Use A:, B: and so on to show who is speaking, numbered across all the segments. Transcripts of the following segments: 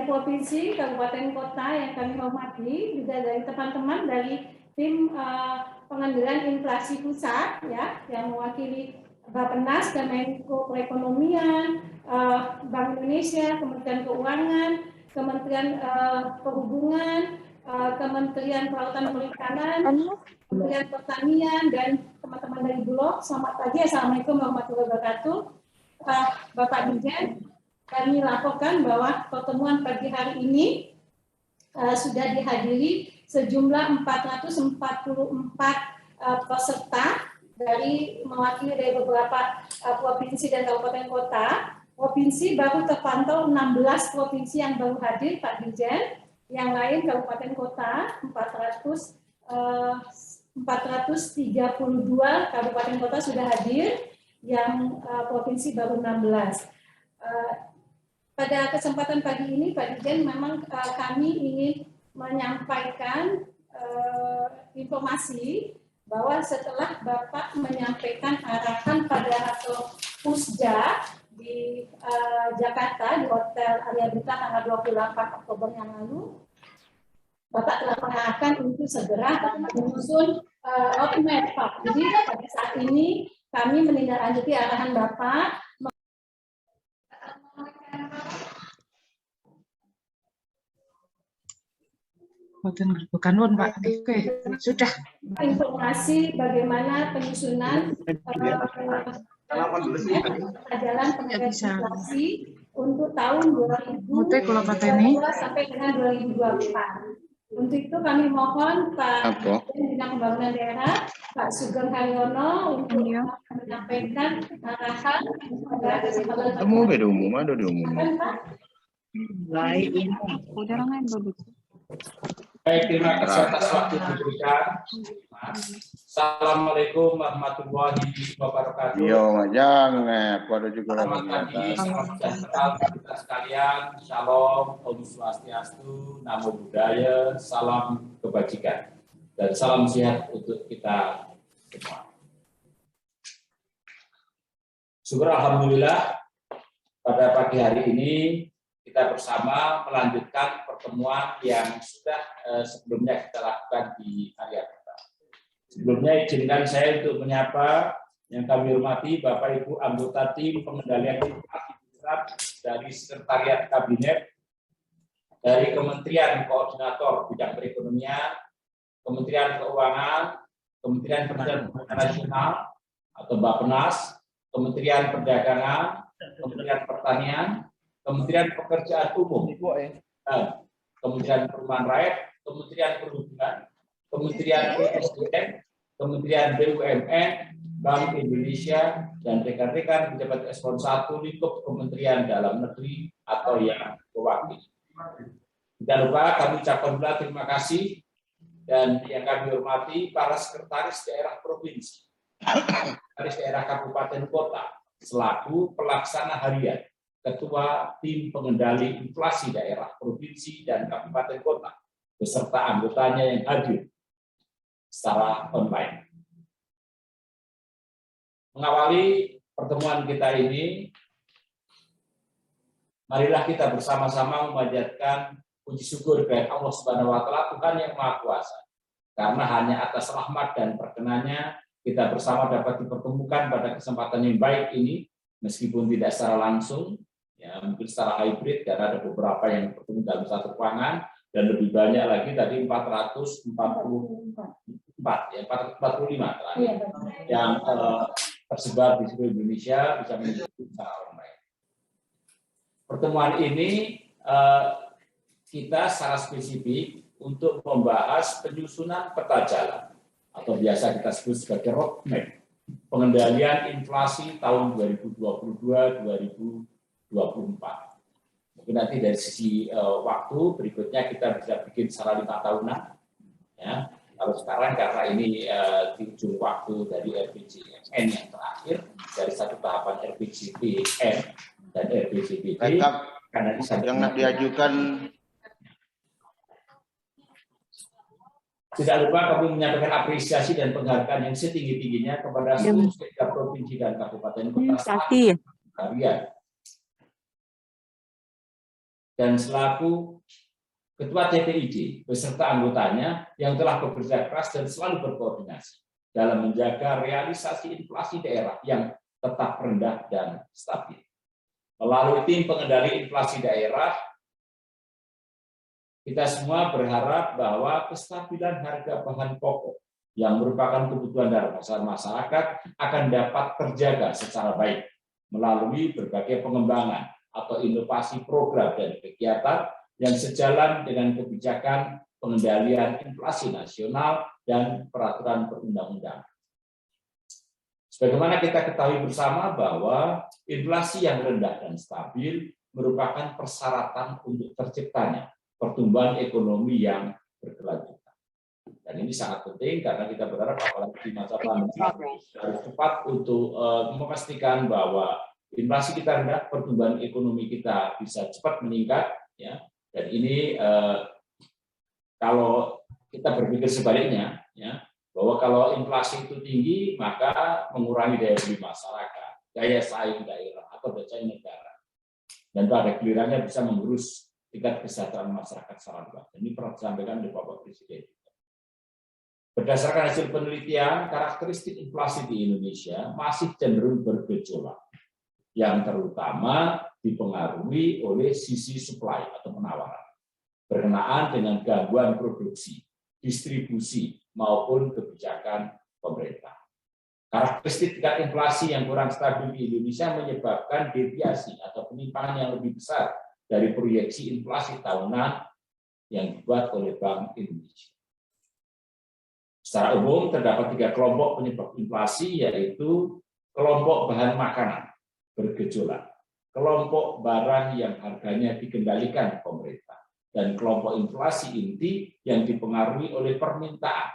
A: provinsi, kabupaten, kota yang kami hormati, juga dari teman-teman dari tim pengendalian inflasi pusat, ya, yang mewakili Bappenas, Kemenko Perekonomian, Bank Indonesia, Kementerian Keuangan, Kementerian Perhubungan, Kementerian Kelautan dan Perikanan, Kementerian Pertanian, dan teman-teman dari Bulog. Selamat pagi, Assalamualaikum warahmatullahi wabarakatuh. Bapak Dirjen, kami laporkan bahwa pertemuan pagi hari ini sudah dihadiri sejumlah 444 peserta dari mewakili dari beberapa provinsi dan kabupaten kota. Provinsi baru terpantau 16 provinsi yang baru hadir, Pak Dirjen. Yang lain kabupaten kota 432 kabupaten kota sudah hadir, yang provinsi baru 16. Pada kesempatan pagi ini, Pak Dirjen, memang kami ingin menyampaikan informasi bahwa setelah Bapak menyampaikan arahan pada atau Pusja di Jakarta, di Hotel Arya Bintang tanggal 28 Oktober yang lalu, Bapak telah mengarahkan untuk segera menyusun roadmap, Pak. Jadi pada saat ini kami menindaklanjuti arahan Bapak.
B: Bukan Pak. Oke, sudah.
A: Informasi bagaimana penyusunan jalan pengendalian inflasi untuk tahun 2022 sampai dengan 2024. Untuk itu kami mohon Pak Bidang Pembangunan Daerah, Pak Sugeng Haryono untuk menyampaikan arahan pada kesempatan
C: umum ada di umum.
D: Baik, terima kasih atas waktu diberikan. Assalamualaikum warahmatullahi wabarakatuh.
C: Yo, jangan, pada juga
D: Selamat pagi, salam sejahtera kita sekalian. Shalom, Om Swastiastu, Namo Buddhaya, salam kebajikan, dan salam sehat untuk kita semua. Syukur alhamdulillah, pada pagi hari ini kita bersama melanjutkan pertemuan yang sudah sebelumnya kita lakukan di Arya Bintang. Sebelumnya izinkan saya untuk menyapa yang kami hormati Bapak Ibu anggota tim pengendalian inflasi pusat dari Sekretariat Kabinet, dari Kementerian Koordinator Bidang Perekonomian, Kementerian Keuangan, Kementerian Perdagangan Nasional atau Bappenas, Kementerian Perdagangan, Kementerian Pertanian, Kementerian Pekerjaan Umum, Kementerian Perumahan Rakyat, Kementerian Perhubungan, Kementerian ESDM, Kementerian BUMN, Bank Indonesia, dan rekan-rekan pejabat eselon 1 lingkup Kementerian Dalam Negeri atau yang mewakili. Tidak lupa kami ucapkan pula terima kasih dan yang kami hormati para sekretaris daerah provinsi, sekretaris daerah kabupaten kota, selaku pelaksana harian, Ketua Tim Pengendali Inflasi Daerah Provinsi dan Kabupaten Kota, beserta anggotanya yang hadir secara online. Mengawali pertemuan kita ini, marilah kita bersama-sama memanjatkan puji syukur kepada Allah Subhanahu wa Ta'ala, Tuhan yang Maha Kuasa. Karena hanya atas rahmat dan perkenannya kita bersama dapat dipertemukan pada kesempatan yang baik ini, meskipun tidak secara langsung, ya mungkin secara hybrid karena ada beberapa yang bertemu dalam satu ruangan, dan lebih banyak lagi tadi 445 terakhir yang tersebar di seluruh Indonesia bisa mengikuti secara online. Pertemuan ini kita secara spesifik untuk membahas penyusunan peta jalan atau biasa kita sebut sebagai roadmap pengendalian inflasi tahun 2022-2024. Mungkin nanti dari sisi waktu berikutnya kita bisa bikin secara 5 tahunan, ya. Kalau sekarang karena ini di ujung waktu dari RPJMN yang terakhir dari satu tahapan RPJPN dan RPJPD, karena
C: yang diajukan.
D: Tidak lupa kami menyampaikan apresiasi dan penghargaan yang setinggi-tingginya kepada seluruh setiap provinsi dan kabupaten kota kalian dan selaku Ketua TPID beserta anggotanya yang telah bekerja keras dan selalu berkoordinasi dalam menjaga realisasi inflasi daerah yang tetap rendah dan stabil. Melalui tim pengendali inflasi daerah, kita semua berharap bahwa kestabilan harga bahan pokok yang merupakan kebutuhan dasar masyarakat akan dapat terjaga secara baik melalui berbagai pengembangan atau inovasi program dan kegiatan yang sejalan dengan kebijakan pengendalian inflasi nasional dan peraturan perundang-undangan. Sebagaimana kita ketahui bersama bahwa inflasi yang rendah dan stabil merupakan persyaratan untuk terciptanya pertumbuhan ekonomi yang berkelanjutan. Dan ini sangat penting karena kita berharap apalagi di masa pandemi harus cepat untuk memastikan bahwa inflasi kita rendah, pertumbuhan ekonomi kita bisa cepat meningkat, ya. Dan ini kalau kita berpikir sebaliknya, ya, bahwa kalau inflasi itu tinggi maka mengurangi daya beli masyarakat, daya saing daerah atau daya saing negara, dan pada gilirannya bisa mengurus tingkat kesejahteraan masyarakat secara luas. Ini pernah disampaikan oleh Bapak Presiden. Berdasarkan hasil penelitian, karakteristik inflasi di Indonesia masih cenderung bergejolak, yang terutama dipengaruhi oleh sisi supply atau penawaran, berkenaan dengan gangguan produksi, distribusi, maupun kebijakan pemerintah. Karakteristik tingkat inflasi yang kurang stabil di Indonesia menyebabkan deviasi atau penyimpangan yang lebih besar dari proyeksi inflasi tahunan yang dibuat oleh Bank Indonesia. Secara umum, terdapat 3 kelompok penyebab inflasi, yaitu kelompok bahan makanan bergejolak, kelompok barang yang harganya dikendalikan pemerintah, dan kelompok inflasi inti yang dipengaruhi oleh permintaan,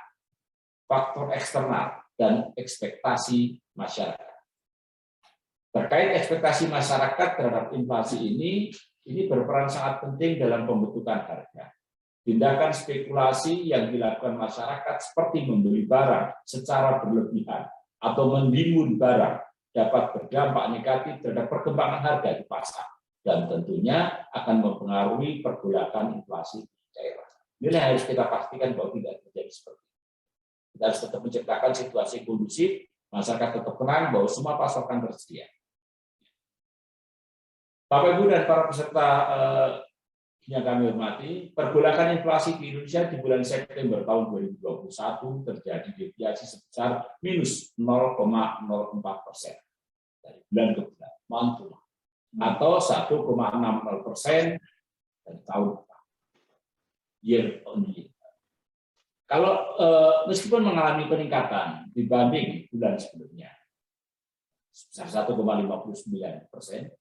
D: faktor eksternal, dan ekspektasi masyarakat. Terkait ekspektasi masyarakat terhadap inflasi ini berperan sangat penting dalam pembentukan harga. Tindakan spekulasi yang dilakukan masyarakat seperti membeli barang secara berlebihan atau menimbun barang dapat berdampak negatif terhadap perkembangan harga di pasar dan tentunya akan mempengaruhi pergolakan inflasi di daerah. Ini harus kita pastikan bahwa tidak terjadi seperti itu. Kita harus tetap menciptakan situasi kondusif, masyarakat tetap tenang bahwa semua pasokan tersedia. Bapak Ibu dan para peserta yang kami hormati, pergolakan inflasi di Indonesia di bulan September tahun 2021 terjadi deviasi sebesar minus 0,04% dari bulan ke bulan, atau 1,60% dari tahun ke tahun, year on year. Kalau meskipun mengalami peningkatan dibanding bulan sebelumnya sebesar 1,59%,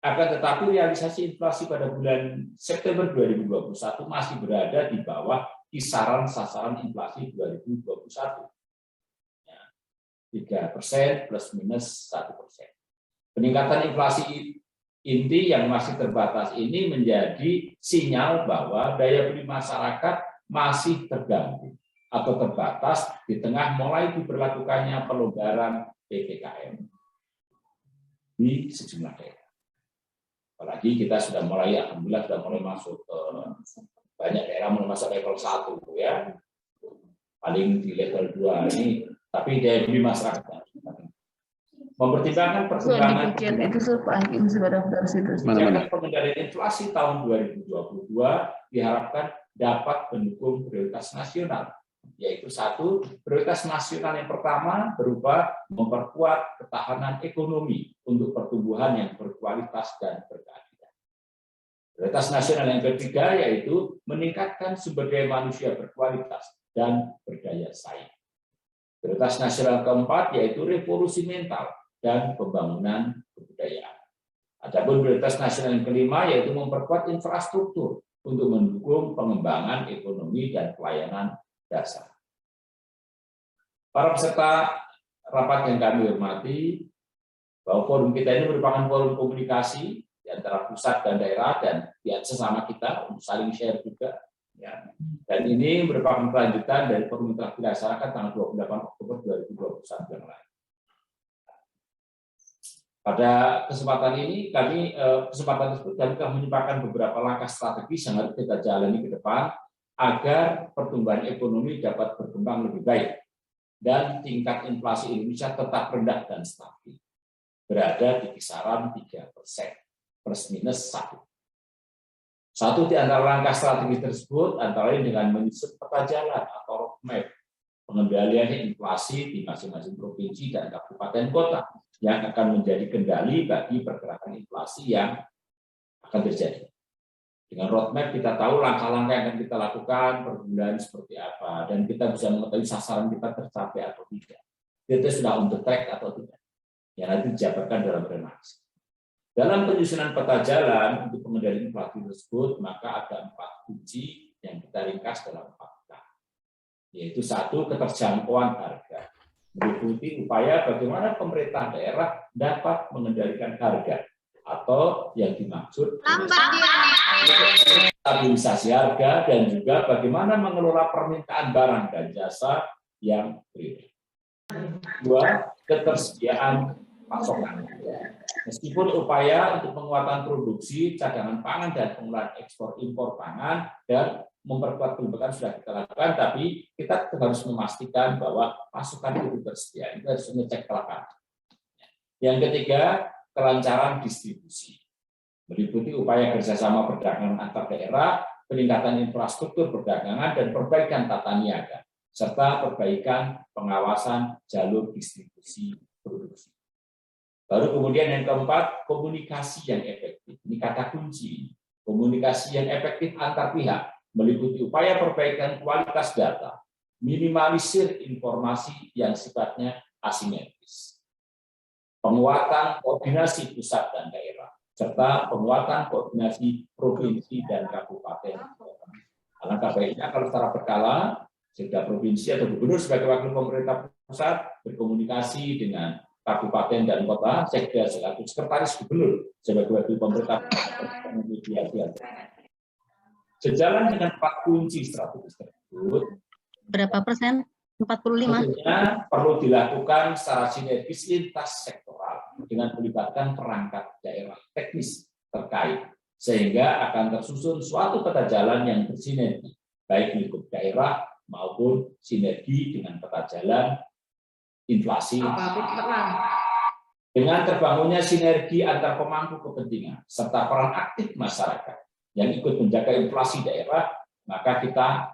D: akan tetapi realisasi inflasi pada bulan September 2021 masih berada di bawah kisaran sasaran inflasi 2021. 3% plus minus 1%. Peningkatan inflasi inti yang masih terbatas ini menjadi sinyal bahwa daya beli masyarakat masih terganggu atau terbatas di tengah mulai diberlakukannya pelonggaran PPKM di sejumlah daerah. Apalagi kita sudah mulai, alhamdulillah sudah mulai masuk banyak daerah mulai masuk level 1 ya. Paling di level 2 ini, tapi daya beli masyarakat. Mempertimbangkan perkembangan kebijakan pengendalian inflasi tahun 2022 diharapkan dapat mendukung prioritas nasional, yaitu 1, prioritas nasional yang pertama berupa memperkuat ketahanan ekonomi untuk pertumbuhan yang berkualitas dan berkeadilan. Prioritas nasional yang ketiga yaitu meningkatkan sumber daya manusia berkualitas dan berdaya saing. Prioritas nasional keempat yaitu revolusi mental dan pembangunan kebudayaan. Adapun prioritas nasional yang kelima yaitu memperkuat infrastruktur untuk mendukung pengembangan ekonomi dan pelayanan dasar. Para peserta rapat yang kami hormati, bahwa forum kita ini merupakan forum komunikasi di antara pusat dan daerah dan pihak sesama kita untuk saling share juga. Ya. Dan ini merupakan kelanjutan dari forum yang telah dilaksanakan tanggal 28 Oktober 2021 yang lalu. Pada kesempatan ini kesempatan tersebut kami telah menyiapkan beberapa langkah strategis yang harus kita jalani ke depan agar pertumbuhan ekonomi dapat berkembang lebih baik dan tingkat inflasi Indonesia tetap rendah dan stabil, berada di kisaran 3% ±1. Satu di antara langkah strategi tersebut antara lain dengan menyusun peta jalan atau roadmap pengendalian inflasi di masing-masing provinsi dan kabupaten kota yang akan menjadi kendali bagi pergerakan inflasi yang akan terjadi. Dengan roadmap kita tahu langkah-langkah yang akan kita lakukan per bulan seperti apa, dan kita bisa mengetahui sasaran kita tercapai atau tidak. Kita sudah on the track atau tidak. Yang nanti dijabarkan dalam renaks. Dalam penyusunan peta jalan untuk pengendalian inflasi tersebut, maka ada 4 kunci yang kita ringkas dalam 4K. Yaitu 1, keterjangkauan harga. Meliputi upaya bagaimana pemerintah daerah dapat mengendalikan harga atau yang dimaksud stabilisasi harga dan juga bagaimana mengelola permintaan barang dan jasa yang real. 2, ketersediaan pasokan. Meskipun upaya untuk penguatan produksi, cadangan pangan dan pengolahan ekspor impor pangan dan memperkuat kelembagaan sudah kita lakukan, tapi kita harus memastikan bahwa pasokan itu tersedia. Itu harus mengecek ke lapangan. Yang ketiga, kelancaran distribusi. Meliputi upaya kerjasama perdagangan antar daerah, peningkatan infrastruktur perdagangan, dan perbaikan tata niaga, serta perbaikan pengawasan jalur distribusi produksi. Baru kemudian yang keempat, komunikasi yang efektif. Ini kata kunci. Komunikasi yang efektif antar pihak, meliputi upaya perbaikan kualitas data, minimalisir informasi yang sifatnya asimetris, penguatan koordinasi pusat dan daerah, serta penguatan koordinasi provinsi dan kabupaten. Alangkah baiknya kalau secara berkala, sehingga provinsi atau gubernur sebagai wakil pemerintah pusat berkomunikasi dengan kabupaten dan kota, sekda selaku sekretaris gubernur sebagai wakil pemerintah pusat. Sejalan dengan 4 kunci strategis tersebut,
E: berapa persen? 45.
D: tentunya perlu dilakukan secara sinergis lintas sektoral dengan melibatkan perangkat daerah teknis terkait, sehingga akan tersusun suatu peta jalan yang bersinergi, baik lingkup daerah maupun sinergi dengan peta jalan inflasi. Dengan terbangunnya sinergi antar pemangku kepentingan serta peran aktif masyarakat yang ikut menjaga inflasi daerah, maka kita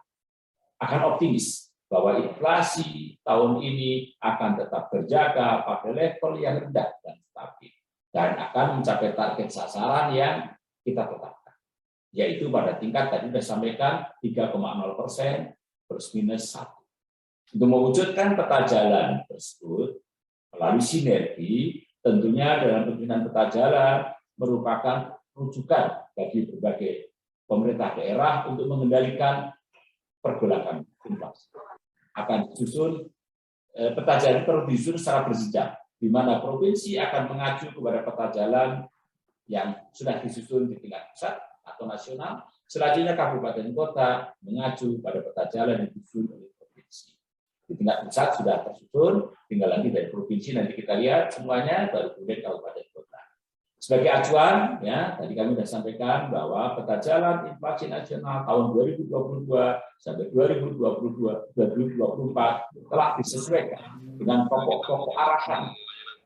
D: akan optimis bahwa inflasi tahun ini akan tetap terjaga pada level yang rendah dan stabil, dan akan mencapai target sasaran yang kita tetapkan, yaitu pada tingkat tadi sudah sampaikan 3,0% ±1. Untuk mewujudkan peta jalan tersebut melalui sinergi, tentunya dalam penyusunan peta jalan merupakan rujukan bagi berbagai pemerintah daerah untuk mengendalikan pergolakan inflasi. Akan disusun peta jalan perlu disusun secara berjenjang, di mana provinsi akan mengacu kepada peta jalan yang sudah disusun di tingkat pusat atau nasional. Selanjutnya kabupaten kota mengacu pada peta jalan yang disusun oleh provinsi. Di tingkat pusat sudah tersusun, tinggal lagi dari provinsi nanti kita lihat semuanya, baru kemudian kabupaten kota. Sebagai acuan, ya tadi kami sudah sampaikan bahwa peta jalan inflasi nasional tahun 2022 sampai 2024 telah disesuaikan dengan pokok-pokok arahan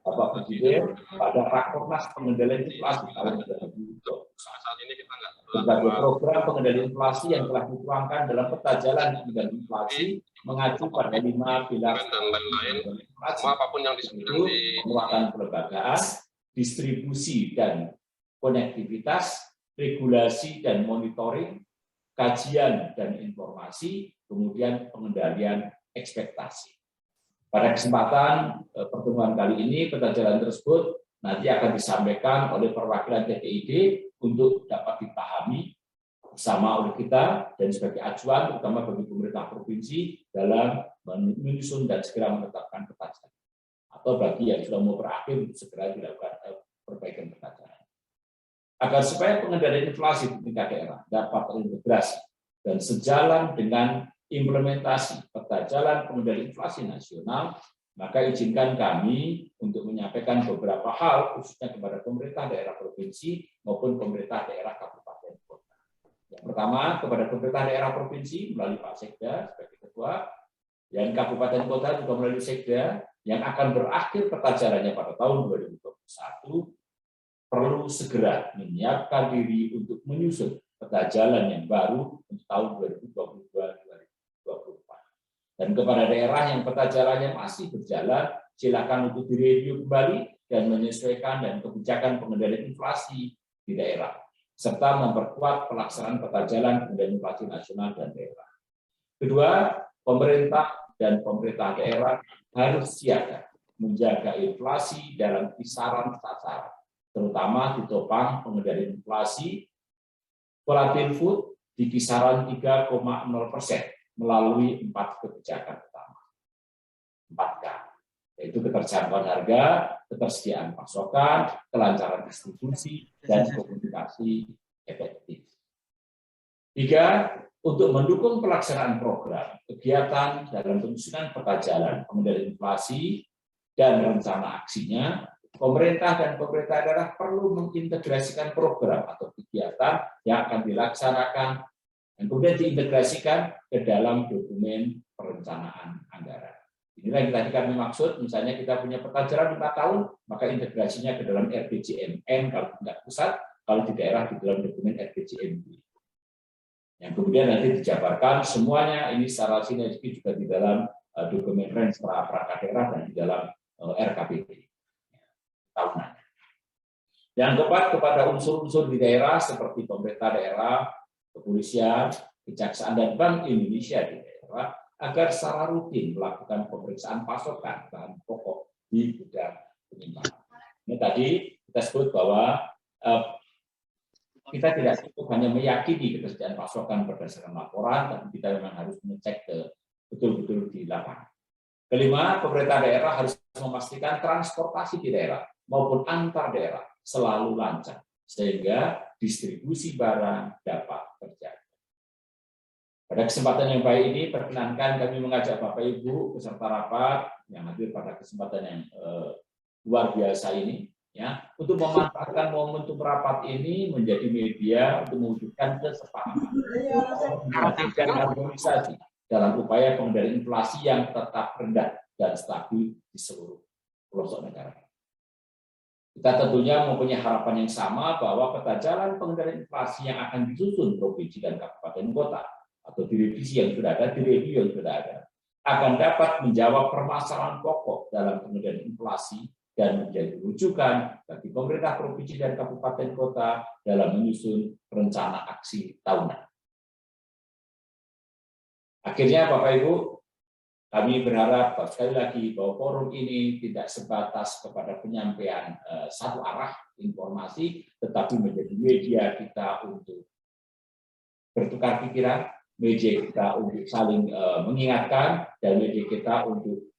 D: Bapak Presiden pada Rakornas Pengendalian Inflasi tahun 2020. Berbagai program pengendalian inflasi yang telah dituangkan dalam peta jalan pengendalian inflasi mengacu pada 5 pilar
F: dan lain-lain,
D: inflasi,
F: apapun yang disebutkan di
D: penguatan kelembagaan, distribusi dan konektivitas, regulasi dan monitoring, kajian dan informasi, kemudian pengendalian ekspektasi. Pada kesempatan pertemuan kali ini, peta jalan tersebut nanti akan disampaikan oleh perwakilan TPID untuk dapat dipahami bersama oleh kita dan sebagai acuan terutama bagi pemerintah provinsi dalam menyusun dan segera menetapkan peta jalan. Atau bagi yang sudah mau berakhir segera dilakukan perbaikan peta jalan. Agar supaya pengendalian inflasi di tingkat daerah dapat terintegrasi dan sejalan dengan implementasi peta jalan pengendalian inflasi nasional, Maka izinkan kami untuk menyampaikan beberapa hal khususnya kepada pemerintah daerah provinsi maupun pemerintah daerah kabupaten kota. Yang pertama, kepada pemerintah daerah provinsi melalui Pak Sekda sebagai ketua, dan kabupaten kota juga melalui Sekda yang akan berakhir peta jalannya pada tahun 2021, perlu segera menyiapkan diri untuk menyusun peta jalan yang baru untuk tahun 2022-2024. Dan kepada daerah yang peta jalannya masih berjalan, silakan untuk direview kembali dan menyesuaikan dan kebijakan pengendalian inflasi di daerah, serta memperkuat pelaksanaan peta jalan pengendalian inflasi nasional dan daerah. Kedua, pemerintah dan pemerintah daerah harus siaga menjaga inflasi dalam kisaran sasaran, terutama ditopang pengendalian inflasi volatil food di kisaran 3,0% melalui 4 kebijakan utama. 4K, yaitu keterjangkauan harga, ketersediaan pasokan, kelancaran distribusi, dan komunikasi efektif. 3, untuk mendukung pelaksanaan program, kegiatan dalam penyusunan peta jalan pengendalian inflasi dan rencana aksinya, pemerintah dan pemerintah daerah perlu mengintegrasikan program atau kegiatan yang akan dilaksanakan dan kemudian diintegrasikan ke dalam dokumen perencanaan anggaran. Inilah yang tadi kami maksud, misalnya kita punya peta jalan 5 tahun, maka integrasinya ke dalam RPJMN kalau tidak pusat, kalau di daerah di dalam dokumen RPJMD. Yang kemudian nanti dijabarkan semuanya ini secara sinergi juga di dalam dokumen range perangkat daerah dan di dalam RKPD tahunan. Yang keempat, kepada unsur-unsur di daerah seperti pemerintah daerah, kepolisian, kejaksaan, dan Bank Indonesia di daerah agar secara rutin melakukan pemeriksaan pasokan bahan pokok di gudang penyimpanan. Ini tadi kita sebut bahwa kita tidak cukup hanya meyakini ketersediaan pasokan berdasarkan laporan, tapi kita memang harus mengecek betul-betul di lapangan. Kelima, pemerintah daerah harus memastikan transportasi di daerah maupun antar daerah selalu lancar, sehingga distribusi barang dapat terjaga. Pada kesempatan yang baik ini, perkenankan kami mengajak Bapak Ibu peserta rapat yang hadir pada kesempatan yang luar biasa ini, ya, untuk memanfaatkan momentum rapat ini menjadi media untuk mewujudkan kesepakatan dan harmonisasi dalam upaya pengendalian inflasi yang tetap rendah dan stabil di seluruh pelosok negara. Kita tentunya mempunyai harapan yang sama bahwa peta jalan pengendalian inflasi yang akan disusun provinsi dan kabupaten kota atau direvisi yang sudah ada, direview yang sudah ada, akan dapat menjawab permasalahan pokok dalam pengendalian inflasi dan menjadi rujukan bagi pemerintah provinsi dan kabupaten kota dalam menyusun rencana aksi tahunan. Akhirnya Bapak Ibu, kami berharap sekali lagi bahwa forum ini tidak sebatas kepada penyampaian satu arah informasi, tetapi menjadi media kita untuk bertukar pikiran, media kita untuk saling mengingatkan, dan media kita untuk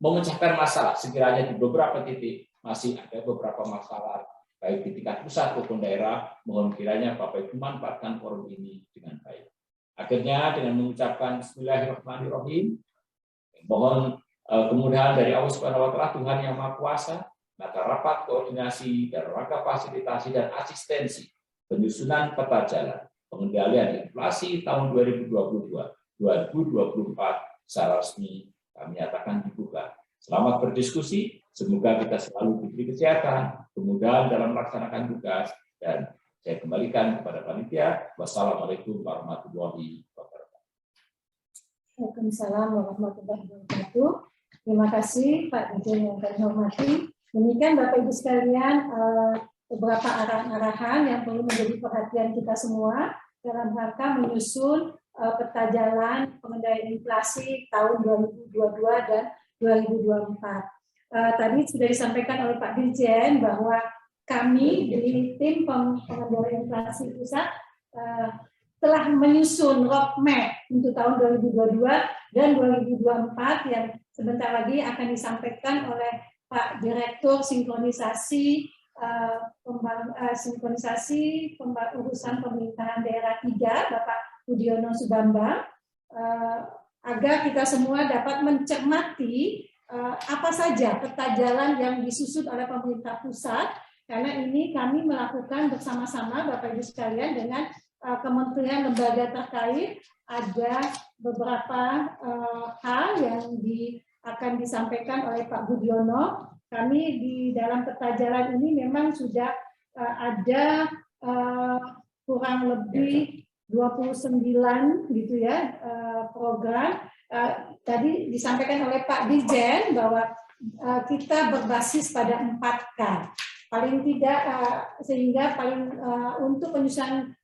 D: memecahkan masalah. Sekiranya di beberapa titik masih ada beberapa masalah, baik di tingkat pusat maupun daerah, mohon kiranya Bapak Ibu manfaatkan forum ini dengan baik. Akhirnya dengan mengucapkan Bismillahirrahmanirrahim, mohon kemudahan dari Allah Subhanahu wa Ta'ala, Tuhan yang Maha Kuasa, maka rapat koordinasi dan rangka fasilitasi dan asistensi penyusunan peta jalan pengendalian inflasi tahun 2022-2024 secara resmi kami nyatakan dibuka. Selamat berdiskusi, semoga kita selalu diberi kesehatan, kemudahan dalam melaksanakan tugas, dan saya kembalikan kepada panitia. Wassalamualaikum warahmatullahi wabarakatuh.
A: Waalaikumsalam warahmatullahi wabarakatuh. Terima kasih Pak Dirjen yang kami hormati. Demikian Bapak Ibu sekalian beberapa arahan yang perlu menjadi perhatian kita semua dalam rangka menyusun peta jalan pengendalian inflasi tahun 2022 dan 2024. Tadi sudah disampaikan oleh Pak Dirjen bahwa kami di tim pengendalian inflasi pusat telah menyusun roadmap untuk tahun 2022 dan 2024 yang sebentar lagi akan disampaikan oleh Pak Direktur Sinkronisasi Urusan Pemerintahan Daerah 3, Bapak Budiono Subambang, agar kita semua dapat mencermati apa saja peta jalan yang disusun oleh pemerintah pusat, karena ini kami melakukan bersama-sama Bapak Ibu sekalian dengan kementerian lembaga terkait. Ada beberapa hal yang akan disampaikan oleh Pak Budiono. Kami di dalam peta jalan ini memang sudah ada kurang lebih 29 gitu ya program. Tadi disampaikan oleh Pak Dirjen bahwa kita berbasis pada 4K. Paling tidak sehingga untuk penyusunan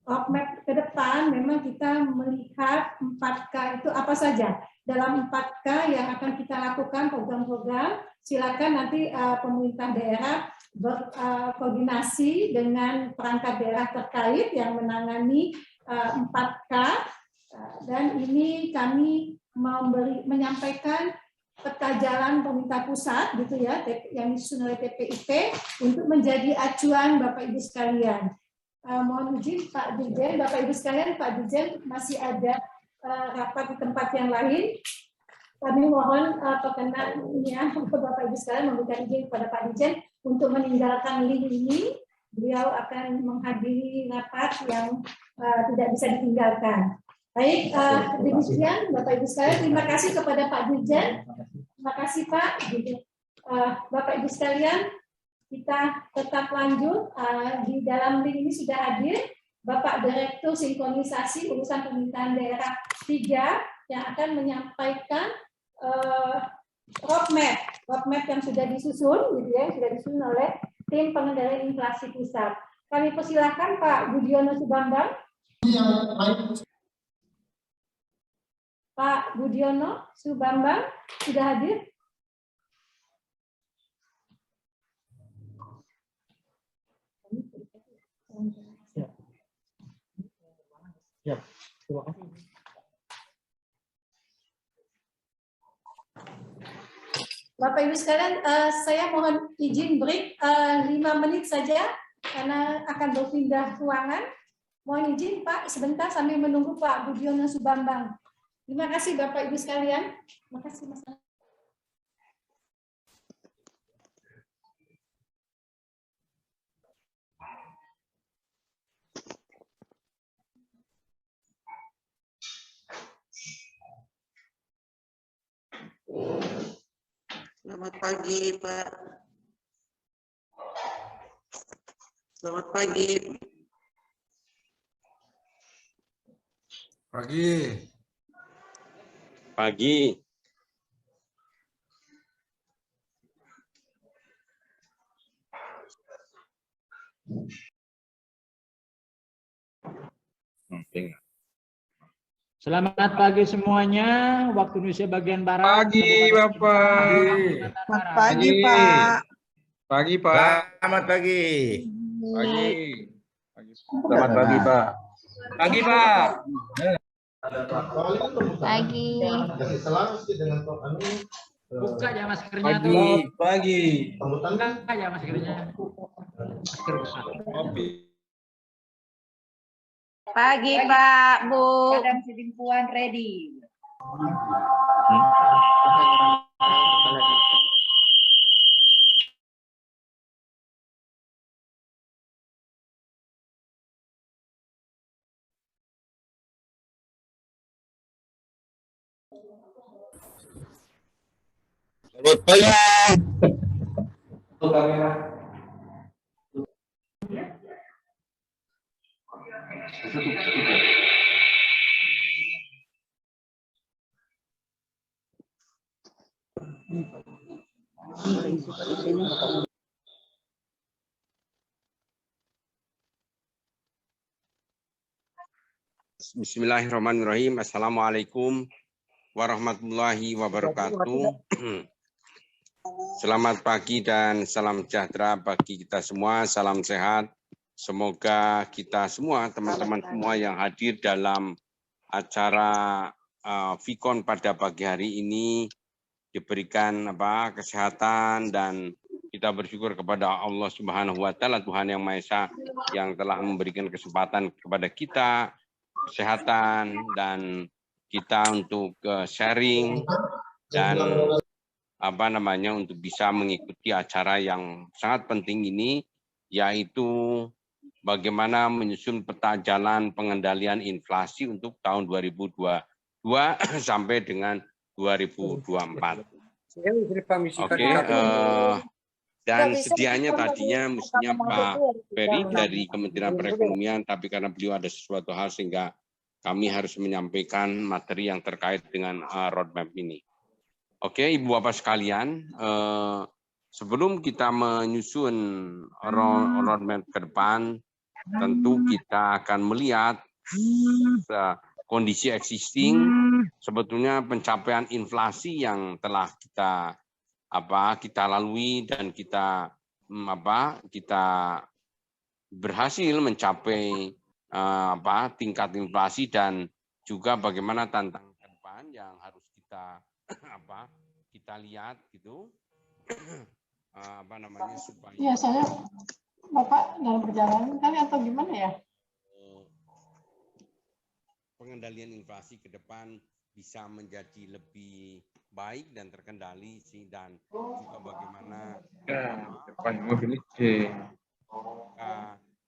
A: roadmap ke depan memang kita melihat 4K itu apa saja. Dalam 4K yang akan kita lakukan program-program, silakan nanti pemerintah daerah berkoordinasi dengan perangkat daerah terkait yang menangani 4K, dan ini kami menyampaikan peta jalan pemerintah pusat gitu ya, yang disusun oleh TPIP untuk menjadi acuan Bapak Ibu sekalian. Mohon izin Pak Dirjen, Bapak Ibu sekalian, Pak Dirjen masih ada rapat di tempat yang lain. Kami mohon perkenannya Bapak Ibu sekalian memberikan izin kepada Pak Dirjen untuk meninggalkan link ini. Beliau akan menghadiri rapat yang tidak bisa ditinggalkan. Baik, demikian Bapak Ibu sekalian. Terima kasih kepada Pak Dirjen. Terima kasih Pak. Bapak Ibu sekalian, kita tetap lanjut. Di dalam link ini sudah hadir Bapak Direktur Sinkronisasi Urusan Pemerintahan Daerah 3 yang akan menyampaikan roadmap yang sudah disusun, gitu ya, sudah disusun oleh tim pengendalian inflasi pusat. Kami persilahkan Pak Budiono Subambang. Pak Budiono Subambang sudah hadir?
G: Ya, terima kasih.
A: Bapak Ibu sekalian, saya mohon izin break 5 menit saja karena akan berpindah ruangan. Mohon izin Pak sebentar sambil menunggu Pak Budiono Subambang. Terima kasih Bapak Ibu sekalian. Terima kasih Mas.
H: Selamat pagi, Pak. Selamat pagi.
I: Pagi.
F: Pagi.
G: Selamat pagi semuanya, waktu Indonesia bagian Barat.
I: Pagi, Bapak.
H: Selamat pagi, Pak.
I: Pagi, Pak.
C: Selamat pagi.
I: Pagi. Selamat pagi, Pak. Pagi, Pak.
E: Pagi.
G: Buka ya maskernya tuh.
I: Pagi.
G: Buka ya maskernya. Masker buka.
H: Pagi, Pak, Bu.
J: Madam Sidin Puan ready.
C: Selamat pagi.
F: Bismillahirrahmanirrahim. Assalamualaikum warahmatullahi wabarakatuh. Selamat pagi dan salam sejahtera bagi kita semua. Salam sehat. Semoga kita semua, teman-teman semua yang hadir dalam acara Vikon pada pagi hari ini diberikan kesehatan, dan kita bersyukur kepada Allah Subhanahu wa taala, Tuhan yang Maha Esa, yang telah memberikan kesempatan kepada kita kesehatan dan kita untuk sharing dan apa namanya untuk bisa mengikuti acara yang sangat penting ini, yaitu bagaimana menyusun peta jalan pengendalian inflasi untuk tahun 2022 sampai dengan 2024. Oke, dan sedianya tadinya mestinya Pak Ferry dari Kementerian Perekonomian, tapi karena beliau ada sesuatu hal sehingga kami harus menyampaikan materi yang terkait dengan roadmap ini. Oke, Ibu Bapak sekalian, sebelum kita menyusun roadmap ke depan, tentu kita akan melihat kondisi existing, sebetulnya pencapaian inflasi yang telah kita lalui dan kita berhasil mencapai tingkat inflasi dan juga bagaimana tantangan ke depan yang harus kita lihat gitu. Supaya
A: Iya, saya Bapak dalam perjalanan kali atau gimana ya?
F: Pengendalian inflasi ke depan bisa menjadi lebih baik dan terkendali sih, dan juga bagaimana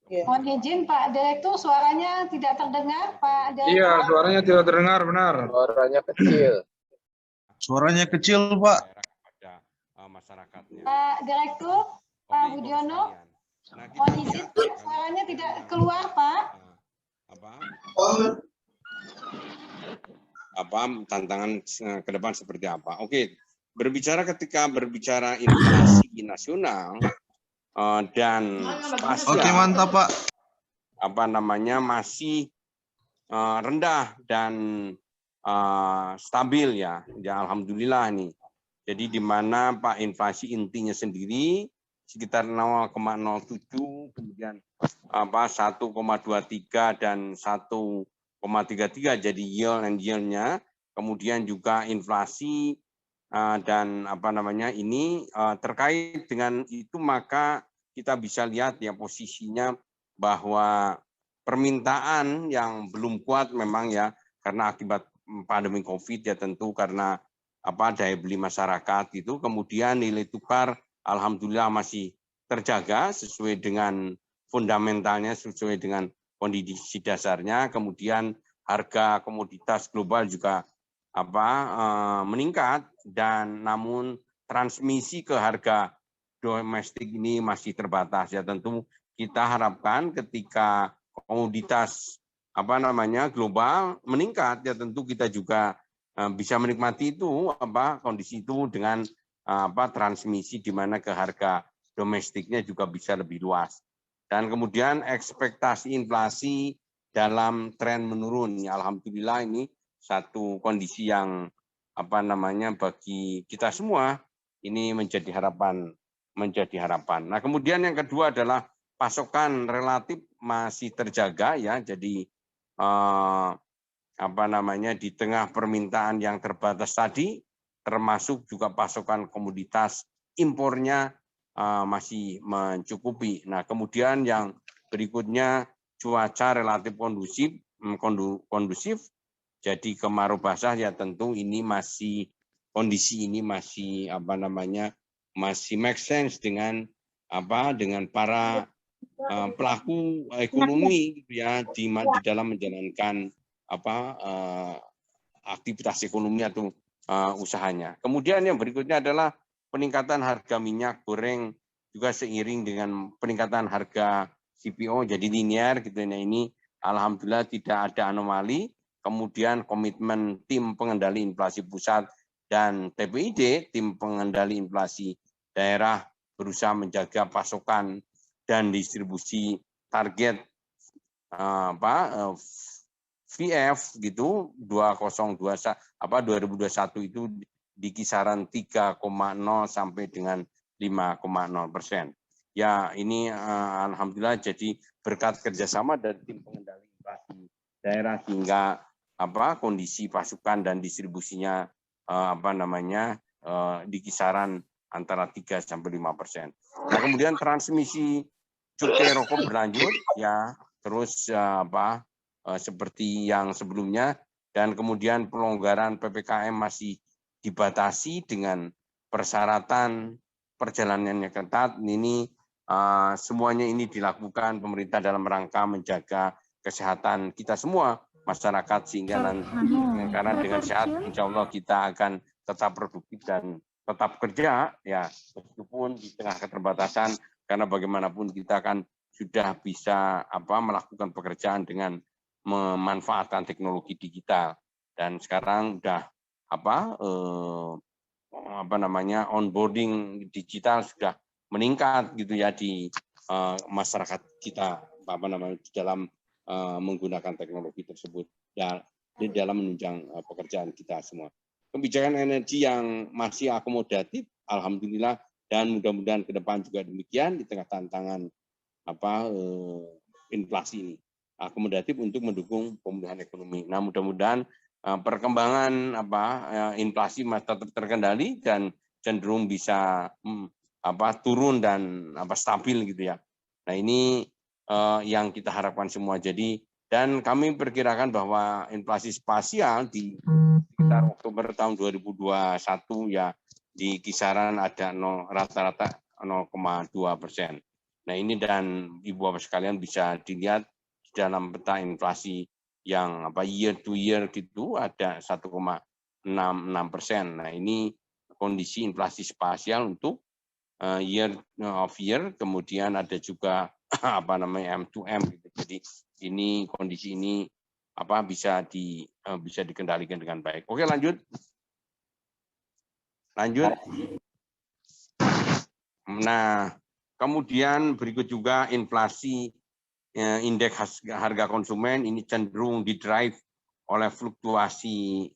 A: Mohon izin Pak Direktur, suaranya tidak terdengar Pak Direktur.
I: Iya, suaranya tidak terdengar, benar.
C: Suaranya kecil.
I: Suaranya kecil, Pak.
F: Masyarakatnya.
A: Pak Direktur, Pak Budiono, mohon izin suaranya tidak keluar Pak.
F: Tantangan ke depan seperti apa? Oke, ketika berbicara inflasi nasional dan spasial.
I: Oke, mantap Pak.
F: Masih rendah dan stabil ya. Ya alhamdulillah nih. Jadi di mana Pak inflasi intinya sendiri sekitar 0,07, kemudian 1,23 dan 1,33 jadi yield and yield-nya. Kemudian juga inflasi dan ini terkait dengan itu, maka kita bisa lihat ya posisinya bahwa permintaan yang belum kuat memang ya karena akibat pandemi Covid ya, tentu karena daya beli masyarakat itu. Kemudian nilai tukar alhamdulillah masih terjaga sesuai dengan fundamentalnya, sesuai dengan kondisi dasarnya. Kemudian harga komoditas global juga meningkat, dan namun transmisi ke harga domestik ini masih terbatas ya. Tentu kita harapkan ketika komoditas global meningkat ya, tentu kita juga bisa menikmati itu kondisi itu dengan transmisi di mana ke harga domestiknya juga bisa lebih luas. Dan kemudian ekspektasi inflasi dalam tren menurun ya, alhamdulillah ini satu kondisi yang bagi kita semua ini menjadi harapan. Nah, kemudian yang kedua adalah pasokan relatif masih terjaga ya. Jadi di tengah permintaan yang terbatas tadi, termasuk juga pasokan komoditas impornya masih mencukupi. Nah, kemudian yang berikutnya cuaca relatif kondusif. Jadi kemarau basah ya, tentu ini masih kondisi ini masih masih make sense dengan para pelaku ekonomi ya di dalam menjalankan aktivitas ekonomi atau usahanya. Kemudian yang berikutnya adalah peningkatan harga minyak goreng juga seiring dengan peningkatan harga CPO jadi linear gitu. Nah, ini alhamdulillah tidak ada anomali. Kemudian komitmen tim pengendali inflasi pusat dan TPID, tim pengendali inflasi daerah, berusaha menjaga pasokan dan distribusi target VF gitu 2021 itu di kisaran 3,0 sampai dengan 5,0%. Ya, ini alhamdulillah jadi berkat kerjasama dari tim pengendali inflasi daerah hingga kondisi pasokan dan distribusinya di kisaran antara 3 sampai 5%. Nah, kemudian transmisi cukai rokok berlanjut ya, terus seperti yang sebelumnya, dan kemudian pelonggaran PPKM masih dibatasi dengan persyaratan perjalanannya ketat. Ini semuanya ini dilakukan pemerintah dalam rangka menjaga kesehatan kita semua masyarakat, sehingga nanti karena dengan sehat insya Allah kita akan tetap produktif dan tetap kerja ya, meskipun di tengah keterbatasan, karena bagaimanapun kita kan sudah bisa melakukan pekerjaan dengan memanfaatkan teknologi digital, dan sekarang udah onboarding digital sudah meningkat gitu ya di masyarakat kita di dalam menggunakan teknologi tersebut ya, di dalam menunjang pekerjaan kita semua. Kebijakan energi yang masih akomodatif, alhamdulillah, dan mudah-mudahan ke depan juga demikian di tengah tantangan inflasi ini, akomodatif untuk mendukung pemulihan ekonomi. Nah, mudah-mudahan perkembangan inflasi masih tetap terkendali dan cenderung bisa turun dan stabil gitu ya. Nah, ini yang kita harapkan semua. Jadi, dan kami perkirakan bahwa inflasi spasial di sekitar Oktober tahun 2021 ya di kisaran ada rata-rata 0,2%. Nah, ini dan Ibu Bapak sekalian bisa dilihat di dalam peta inflasi yang year to year gitu ada 1,66%. Nah, ini kondisi inflasi spasial untuk year of year, kemudian ada juga M2M gitu. Jadi ini kondisi ini bisa dikendalikan dengan baik. Oke, lanjut. Nah, kemudian berikut juga inflasi indeks harga konsumen ini cenderung didrive oleh fluktuasi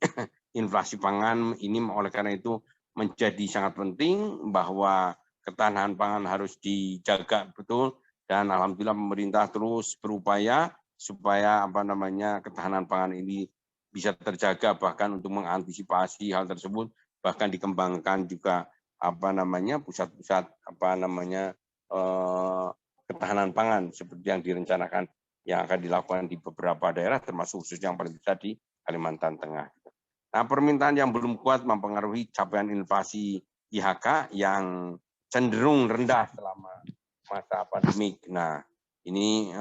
F: inflasi pangan. Ini oleh karena itu menjadi sangat penting bahwa ketahanan pangan harus dijaga betul, dan alhamdulillah pemerintah terus berupaya supaya ketahanan pangan ini bisa terjaga, bahkan untuk mengantisipasi hal tersebut bahkan dikembangkan juga pusat-pusat ketahanan pangan seperti yang direncanakan yang akan dilakukan di beberapa daerah, termasuk khususnya yang paling besar di Kalimantan Tengah. Nah, permintaan yang belum kuat mempengaruhi capaian inflasi IHK yang cenderung rendah selama masa pandemik. Nah, ini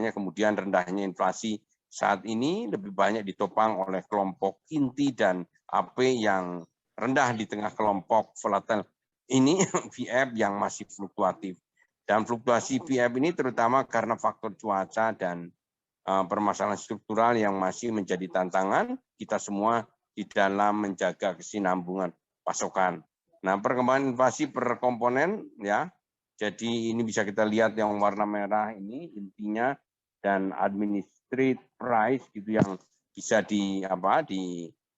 F: kemudian rendahnya inflasi saat ini lebih banyak ditopang oleh kelompok inti dan AP yang rendah di tengah kelompok volatile ini VF yang masih fluktuatif. Dan fluktuasi VF ini terutama karena faktor cuaca dan permasalahan struktural yang masih menjadi tantangan kita semua di dalam menjaga kesinambungan pasokan. Nah, perkembangan inflasi per komponen ya. Jadi ini bisa kita lihat yang warna merah ini intinya, dan administrative price gitu yang bisa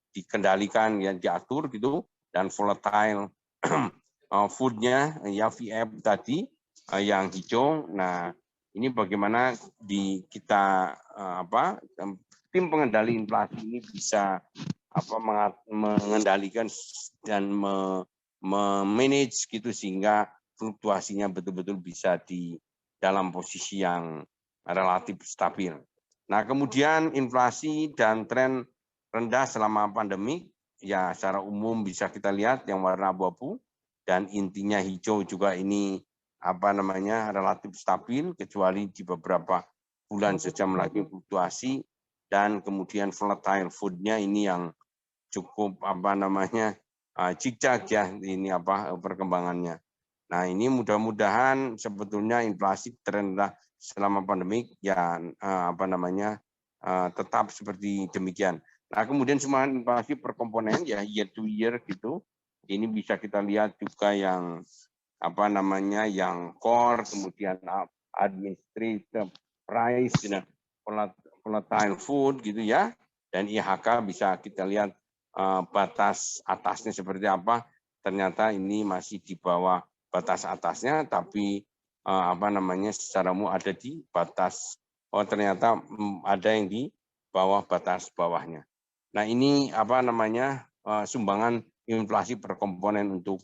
F: dikendalikan ya, diatur gitu, dan volatile foodnya ya VF tadi yang hijau. Nah, ini bagaimana tim pengendali inflasi ini bisa mengendalikan dan memanage gitu sehingga fluktuasinya betul-betul bisa di dalam posisi yang relatif stabil. Nah, kemudian inflasi dan tren rendah selama pandemi ya secara umum bisa kita lihat yang warna abu-abu, dan intinya hijau juga ini relatif stabil kecuali di beberapa bulan saja melaju fluktuasi, dan kemudian volatile foodnya ini yang cukup zigzag ya ini perkembangannya. Nah, ini mudah-mudahan sebetulnya inflasi terendah selama pandemik ya tetap seperti demikian. Nah, kemudian semua inflasi per komponen ya year to year gitu. Ini bisa kita lihat juga yang yang core, kemudian administrative price, volatile food gitu ya. Dan IHK bisa kita lihat batas atasnya seperti apa. Ternyata ini masih di bawah batas atasnya, tapi secara umum ada di batas, ternyata ada yang di bawah batas bawahnya. Nah, ini sumbangan inflasi per komponen untuk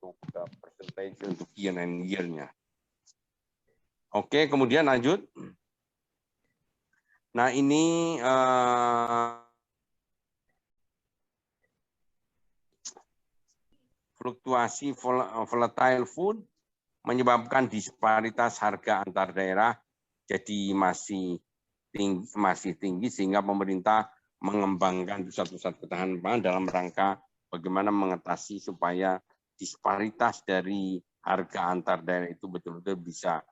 F: untuk percentage untuk year and year-nya. Oke, kemudian lanjut. Nah, ini fluktuasi volatile food menyebabkan disparitas harga antar daerah jadi masih tinggi sehingga pemerintah mengembangkan pusat-pusat ketahanan pangan dalam rangka bagaimana mengatasi supaya disparitas dari harga antar daerah itu betul-betul bisa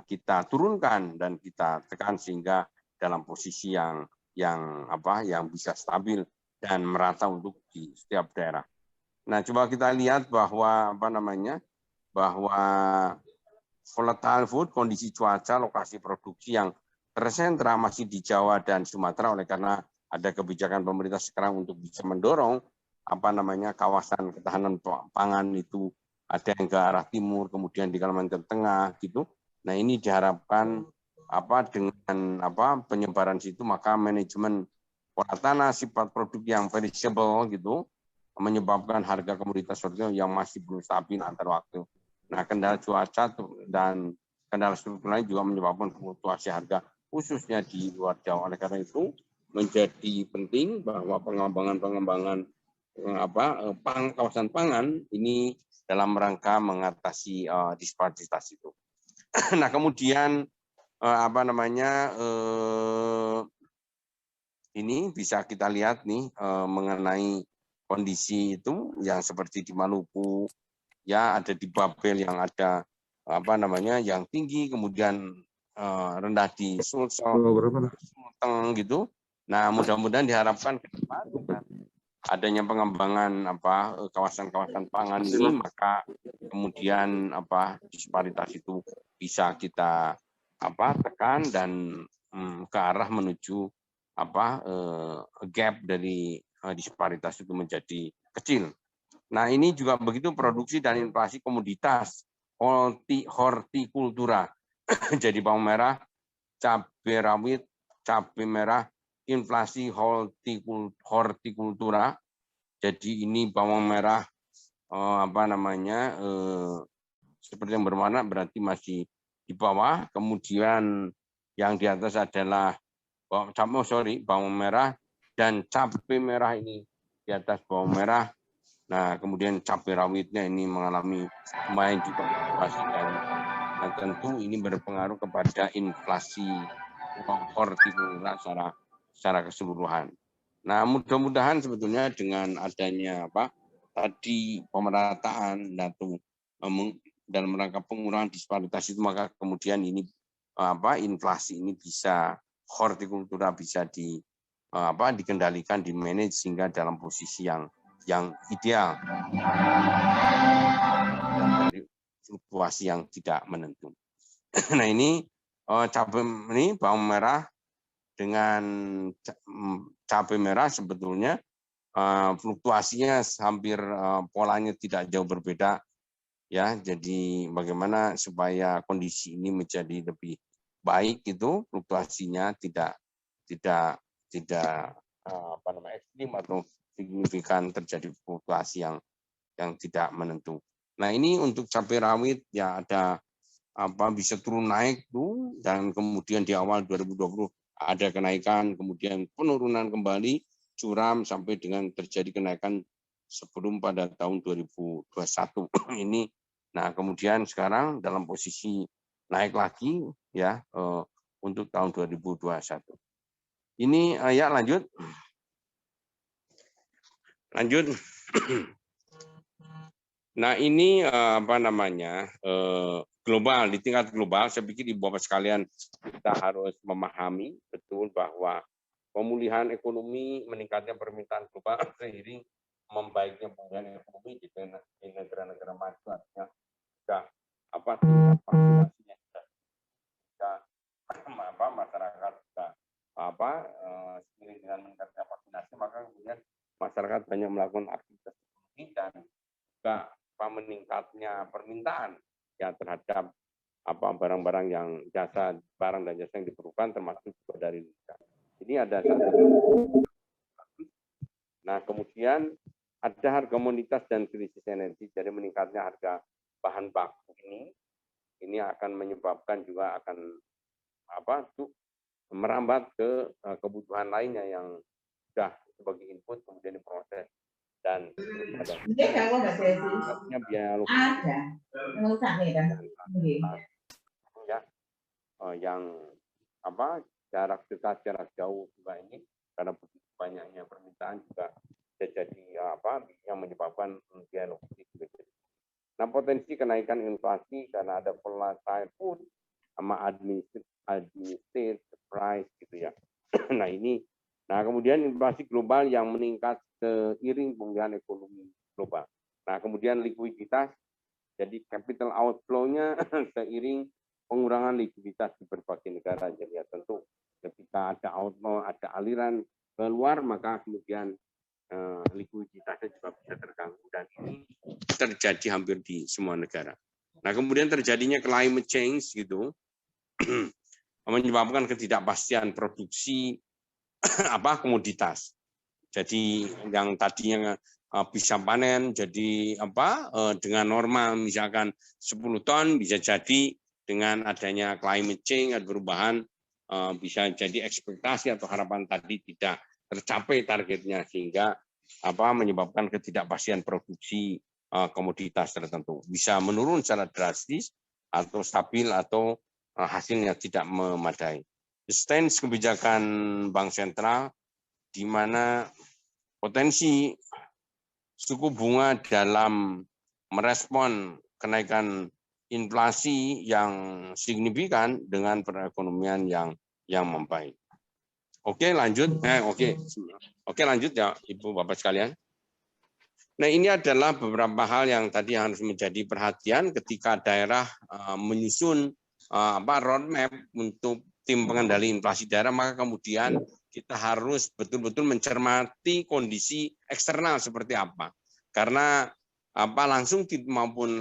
F: kita turunkan dan kita tekan sehingga dalam posisi yang bisa stabil dan merata untuk di setiap daerah. Nah, coba kita lihat bahwa bahwa volatile food, kondisi cuaca, lokasi produksi yang tersentra masih di Jawa dan Sumatera, oleh karena ada kebijakan pemerintah sekarang untuk bisa mendorong kawasan ketahanan pangan itu ada yang ke arah timur, kemudian di Kalimantan Tengah gitu. Nah, ini diharapkan dengan penyebaran situ, maka manajemen pola tanah, sifat produk yang perishable gitu menyebabkan harga komoditas yang masih belum stabil antar waktu. Nah, kendala cuaca dan kendala struktur lain juga menyebabkan fluktuasi harga khususnya di luar Jawa. Oleh karena itu menjadi penting bahwa pengembangan kawasan pangan ini dalam rangka mengatasi disparitas itu. Nah, kemudian ini bisa kita lihat nih mengenai kondisi itu yang seperti di Maluku, ya ada di Babel yang ada yang tinggi, kemudian rendah di Sulteng gitu. Nah, mudah-mudahan diharapkan ke depan adanya pengembangan kawasan-kawasan pangan ini, maka kemudian disparitas itu bisa kita tekan dan ke arah menuju gap dari disparitas itu menjadi kecil. Nah, ini juga begitu produksi dan inflasi komoditas hortikultura. Jadi bawang merah, cabai rawit, cabai merah, inflasi hortikultura. Jadi ini bawang merah seperti yang berwarna berarti masih di bawah. Kemudian yang di atas adalah bawang merah dan cabai merah ini di atas bawang merah. Nah, kemudian cabai rawitnya ini mengalami lumayan juga inflasi dan tentu ini berpengaruh kepada inflasi hortikultura secara keseluruhan. Nah, mudah-mudahan sebetulnya dengan adanya pemerataan dalam rangka pengurangan disparitas itu, maka kemudian ini inflasi ini bisa hortikultura bisa dikendalikan, dimanage sehingga dalam posisi yang ideal dari fluktuasi yang tidak menentu. Nah, ini bawang merah dengan cabai merah sebetulnya fluktuasinya hampir polanya tidak jauh berbeda, ya. Jadi bagaimana supaya kondisi ini menjadi lebih baik itu fluktuasinya tidak ekstrim atau signifikan terjadi fluktuasi yang tidak menentu. Nah, ini untuk cabai rawit ya ada bisa turun naik tuh, dan kemudian di awal 2020 ada kenaikan, kemudian penurunan kembali curam sampai dengan terjadi kenaikan sebelum pada tahun 2021 ini. Nah, kemudian sekarang dalam posisi naik lagi ya untuk tahun 2021. Ini ya lanjut. Nah, ini global, di tingkat global, saya pikir Ibu Bapak sekalian kita harus memahami betul bahwa pemulihan ekonomi, meningkatnya permintaan global seiring membaiknya pemulihan ekonomi di negara-negara maju, artinya tingkat vaksinasinya masyarakat seiring dengan meningkatnya vaksinasi, maka kemudian masyarakat banyak melakukan aktivitas ekonomi dan juga meningkatnya permintaan ya terhadap barang-barang yang barang dan jasa yang diperlukan, termasuk juga dari Indonesia. Ini ada satu. Nah, kemudian ada harga komoditas dan krisis energi. Jadi meningkatnya harga bahan baku ini akan menyebabkan juga akan merambat ke kebutuhan lainnya yang sudah sebagai input kemudian diproses dan
J: Ini kalau nggak sesi.
F: Artinya biaya
J: Ada. Yang sana kan.
F: Ya, yang apa jarak dekat jarak jauh juga ini karena begitu banyaknya permintaan juga bisa jadi apa yang menyebabkan biaya logistik juga jadi. Nah, potensi kenaikan inflasi karena ada volatile food sama administrative price gitu ya. Nah ini, kemudian inflasi global yang meningkat seiring pemulihan ekonomi global. Nah kemudian likuiditas, jadi capital outflow-nya seiring pengurangan likuiditas di berbagai negara. Jadi ya tentu ketika ada outflow, ada aliran keluar, maka kemudian likuiditasnya juga bisa terganggu dan ini terjadi hampir di semua negara. Nah kemudian terjadinya climate change gitu menyebabkan ketidakpastian produksi komoditas. Jadi yang tadinya bisa panen jadi dengan normal misalkan 10 ton bisa jadi dengan adanya climate change ada perubahan bisa jadi ekspektasi atau harapan tadi tidak tercapai targetnya sehingga menyebabkan ketidakpastian produksi komoditas tertentu bisa menurun secara drastis atau stabil atau hasilnya tidak memadai. Stance kebijakan Bank Sentral di mana potensi suku bunga dalam merespon kenaikan inflasi yang signifikan dengan perekonomian yang membaik. Oke, lanjut. Oke, lanjut ya Ibu Bapak sekalian. Nah, ini adalah beberapa hal yang tadi harus menjadi perhatian ketika daerah menyusun roadmap untuk tim pengendali inflasi daerah, maka kemudian kita harus betul-betul mencermati kondisi eksternal seperti apa. Karena langsung maupun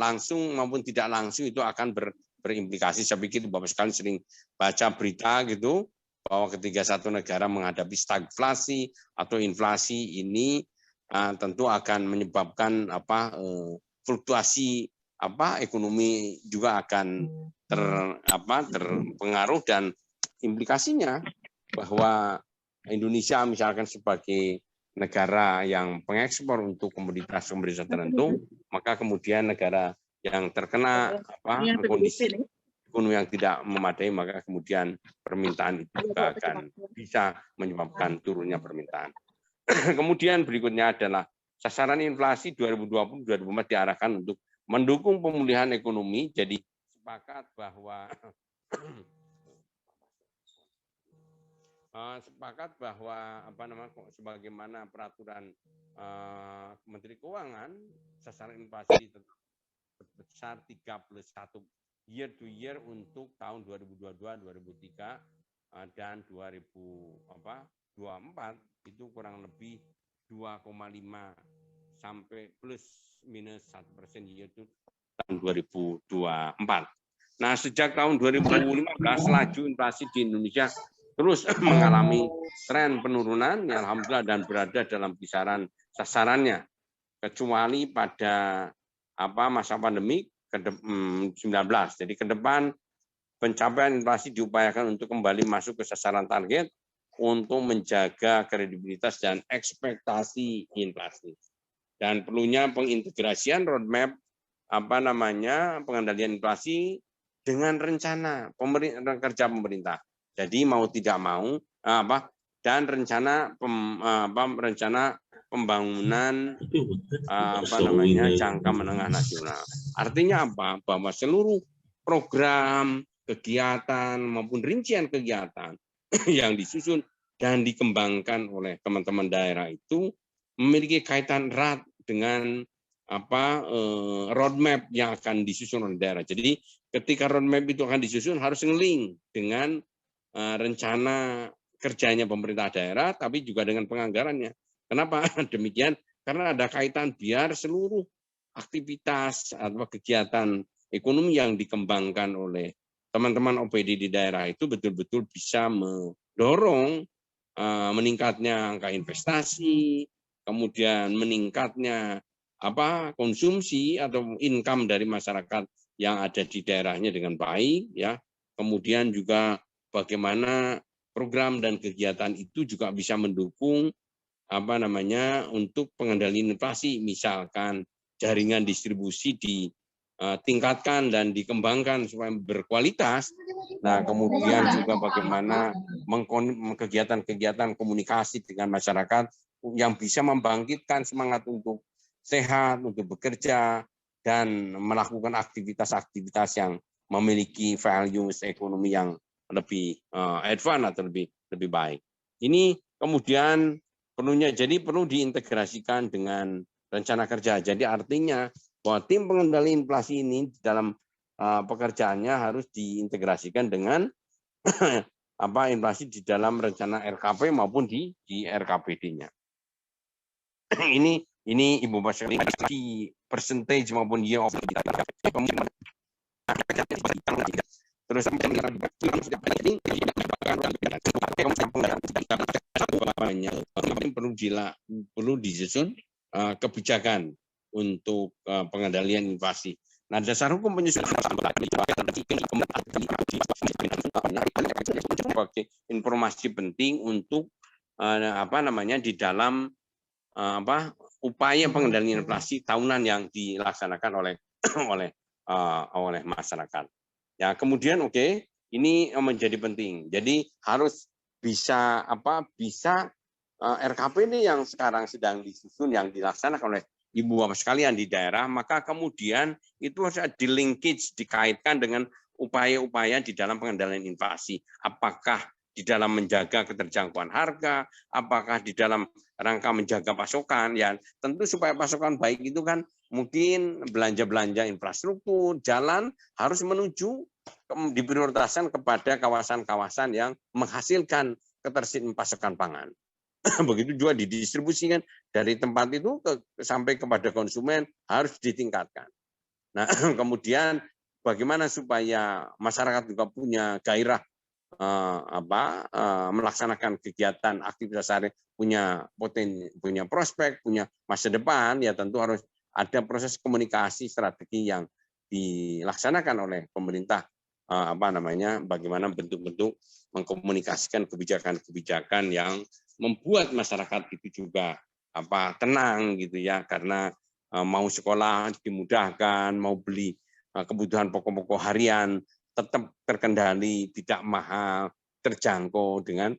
F: tidak langsung itu akan berimplikasi. Saya pikir Bapak sekalian sering baca berita gitu bahwa ketika satu negara menghadapi stagflasi atau inflasi ini tentu akan menyebabkan fluktuasi ekonomi juga akan terpengaruh dan implikasinya bahwa Indonesia misalkan sebagai negara yang pengekspor untuk komoditas tertentu, maka kemudian negara yang terkena kondisi ekonomi yang tidak memadai, maka kemudian permintaan itu juga akan bisa menyebabkan turunnya permintaan. Kemudian berikutnya adalah sasaran inflasi 2020-2024 diarahkan untuk mendukung pemulihan ekonomi. Jadi sepakat bahwa sebagaimana peraturan Menteri Keuangan, sasaran inflasi sebesar 3+1 year to year untuk tahun 2022, 2023 dan 2024 itu kurang lebih 2,5 sampai plus minus 1% year to tahun 2024. Nah, sejak tahun 2015 laju inflasi di Indonesia terus mengalami tren penurunan yang alhamdulillah dan berada dalam kisaran sasarannya, kecuali pada masa pandemi COVID-19. Jadi ke depan pencapaian inflasi diupayakan untuk kembali masuk ke sasaran target untuk menjaga kredibilitas dan ekspektasi inflasi. Dan perlunya pengintegrasian roadmap pengendalian inflasi dengan rencana kerja pemerintah. Jadi mau tidak mau dan rencana pembangunan jangka menengah nasional. Artinya apa? Bahwa seluruh program, kegiatan maupun rincian kegiatan yang disusun dan dikembangkan oleh teman-teman daerah itu memiliki kaitan erat dengan roadmap yang akan disusun oleh daerah. Jadi ketika roadmap itu akan disusun harus nge-link dengan rencana kerjanya pemerintah daerah, tapi juga dengan penganggarannya. Kenapa demikian? Karena ada kaitan biar seluruh aktivitas atau kegiatan ekonomi yang dikembangkan oleh teman-teman OPD di daerah itu betul-betul bisa mendorong meningkatnya angka investasi, kemudian meningkatnya konsumsi atau income dari masyarakat yang ada di daerahnya dengan baik, ya. Kemudian juga bagaimana program dan kegiatan itu juga bisa mendukung untuk pengendalian inflasi, misalkan jaringan distribusi ditingkatkan dan dikembangkan supaya berkualitas. Nah, kemudian juga bagaimana kegiatan-kegiatan komunikasi dengan masyarakat yang bisa membangkitkan semangat untuk sehat, untuk bekerja, dan melakukan aktivitas-aktivitas yang memiliki values ekonomi yang lebih advance atau lebih baik. Ini kemudian perlu diintegrasikan dengan rencana kerja. Jadi artinya bahwa tim pengendali inflasi ini dalam pekerjaannya harus diintegrasikan dengan inflasi di dalam rencana RKP maupun di RKPD-nya. Ini Ibu Mas di percentage maupun year of terus perlu disusun kebijakan untuk pengendalian inflasi. Nah, dasar hukum penyusunan sebagai informasi penting untuk di dalam upaya pengendalian inflasi tahunan yang dilaksanakan oleh masyarakat. Ya, kemudian ini menjadi penting. Jadi harus bisa RKP ini yang sekarang sedang disusun yang dilaksanakan oleh Ibu Bapak sekalian di daerah, maka kemudian itu harus di-linkage, dikaitkan dengan upaya-upaya di dalam pengendalian inflasi. Apakah di dalam menjaga keterjangkauan harga, apakah di dalam rangka menjaga pasokan, ya tentu supaya pasokan baik itu kan mungkin belanja-belanja infrastruktur, jalan harus menuju diprioritaskan kepada kawasan-kawasan yang menghasilkan ketersediaan pasokan pangan. Begitu juga didistribusikan dari tempat itu sampai kepada konsumen harus ditingkatkan. Nah, kemudian bagaimana supaya masyarakat juga punya gairah melaksanakan kegiatan aktivitas sehari, punya prospek, punya masa depan, ya tentu harus ada proses komunikasi strategi yang dilaksanakan oleh pemerintah, bagaimana bentuk-bentuk mengkomunikasikan kebijakan-kebijakan yang membuat masyarakat itu juga tenang gitu ya, karena mau sekolah dimudahkan, mau beli kebutuhan pokok-pokok harian tetap terkendali, tidak mahal, terjangkau dengan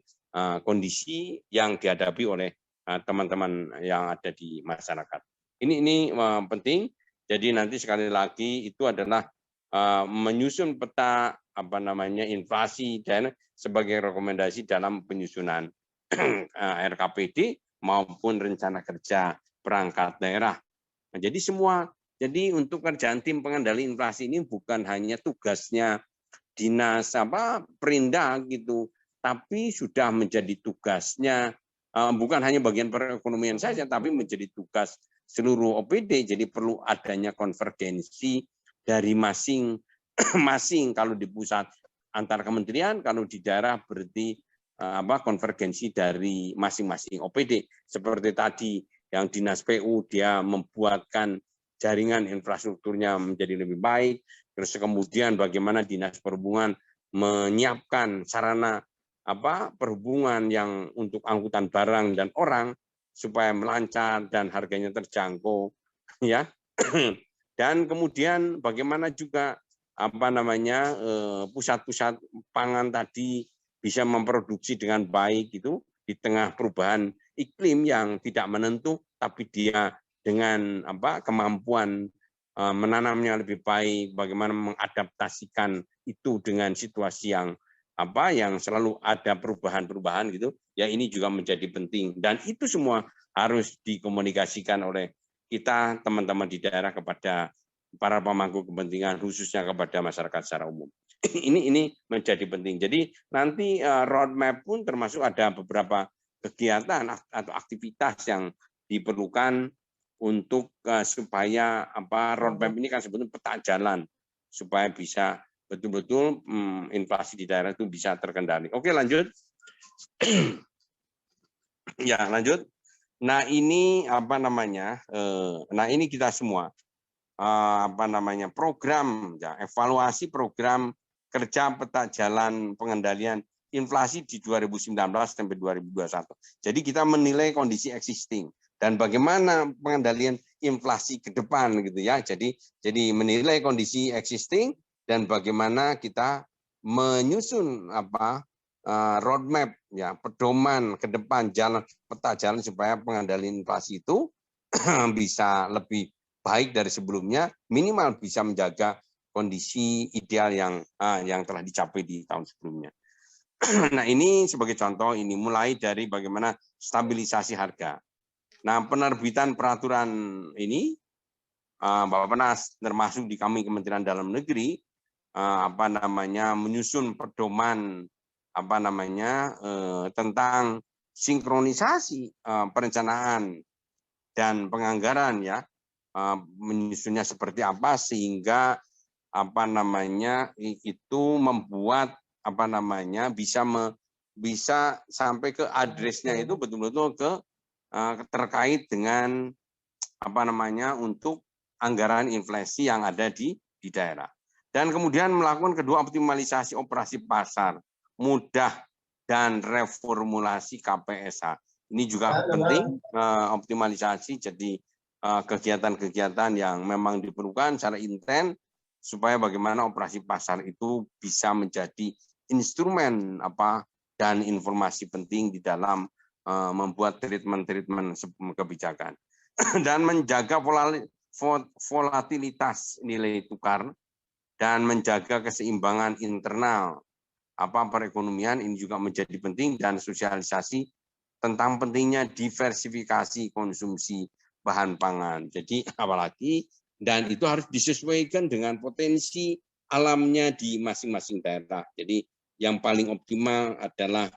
F: kondisi yang dihadapi oleh teman-teman yang ada di masyarakat. Ini penting. Jadi nanti sekali lagi itu adalah menyusun peta inflasi dan sebagai rekomendasi dalam penyusunan RKPD maupun rencana kerja perangkat daerah. Nah, jadi untuk kerjaan tim pengendali inflasi ini bukan hanya tugasnya dinas Perindah gitu, tapi sudah menjadi tugasnya bukan hanya bagian perekonomian saja, tapi menjadi tugas seluruh OPD. Jadi perlu adanya konvergensi dari masing-masing. Kalau di pusat antar kementerian, kalau di daerah berarti konvergensi dari masing-masing OPD. Seperti tadi yang dinas PU dia membuatkan jaringan infrastrukturnya menjadi lebih baik. Terus kemudian bagaimana dinas perhubungan menyiapkan sarana perhubungan yang untuk angkutan barang dan orang supaya melancar dan harganya terjangkau, ya. Dan kemudian bagaimana juga pusat-pusat pangan tadi bisa memproduksi dengan baik itu di tengah perubahan iklim yang tidak menentu, tapi dia dengan kemampuan menanamnya lebih baik, bagaimana mengadaptasikan itu dengan situasi yang selalu ada perubahan-perubahan gitu. Ya, ini juga menjadi penting dan itu semua harus dikomunikasikan oleh kita teman-teman di daerah kepada para pemangku kepentingan, khususnya kepada masyarakat secara umum. Ini menjadi penting. Jadi nanti roadmap pun termasuk ada beberapa kegiatan atau aktivitas yang diperlukan untuk supaya roadmap ini kan sebetulnya peta jalan supaya bisa betul-betul inflasi di daerah itu bisa terkendali. Oke, lanjut. Ya, lanjut. Nah, ini nah ini kita semua program ya, evaluasi program kerja peta jalan pengendalian inflasi di 2019 sampai 2021. Jadi kita menilai kondisi existing dan bagaimana pengendalian inflasi ke depan gitu ya. Jadi menilai kondisi existing dan bagaimana kita menyusun roadmap ya, pedoman ke depan, peta jalan supaya pengendalian inflasi itu bisa lebih baik dari sebelumnya, minimal bisa menjaga kondisi ideal yang telah dicapai di tahun sebelumnya. Nah, ini sebagai contoh, ini mulai dari bagaimana stabilisasi harga. Nah, penerbitan peraturan ini Bappenas termasuk di kami Kementerian Dalam Negeri menyusun pedoman tentang sinkronisasi perencanaan dan penganggaran ya, menyusunnya seperti apa sehingga itu membuat bisa sampai ke address-nya itu betul-betul terkait dengan untuk anggaran inflasi yang ada di daerah. Dan kemudian melakukan kedua, optimalisasi operasi pasar mudah dan reformulasi KPSH. Ini juga penting, optimalisasi jadi kegiatan-kegiatan yang memang diperlukan secara intens supaya bagaimana operasi pasar itu bisa menjadi instrumen dan informasi penting di dalam membuat treatment kebijakan dan menjaga volatilitas nilai tukar dan menjaga keseimbangan internal perekonomian. Ini juga menjadi penting, dan sosialisasi tentang pentingnya diversifikasi konsumsi bahan pangan. Jadi apalagi, dan itu harus disesuaikan dengan potensi alamnya di masing-masing daerah. Jadi yang paling optimal adalah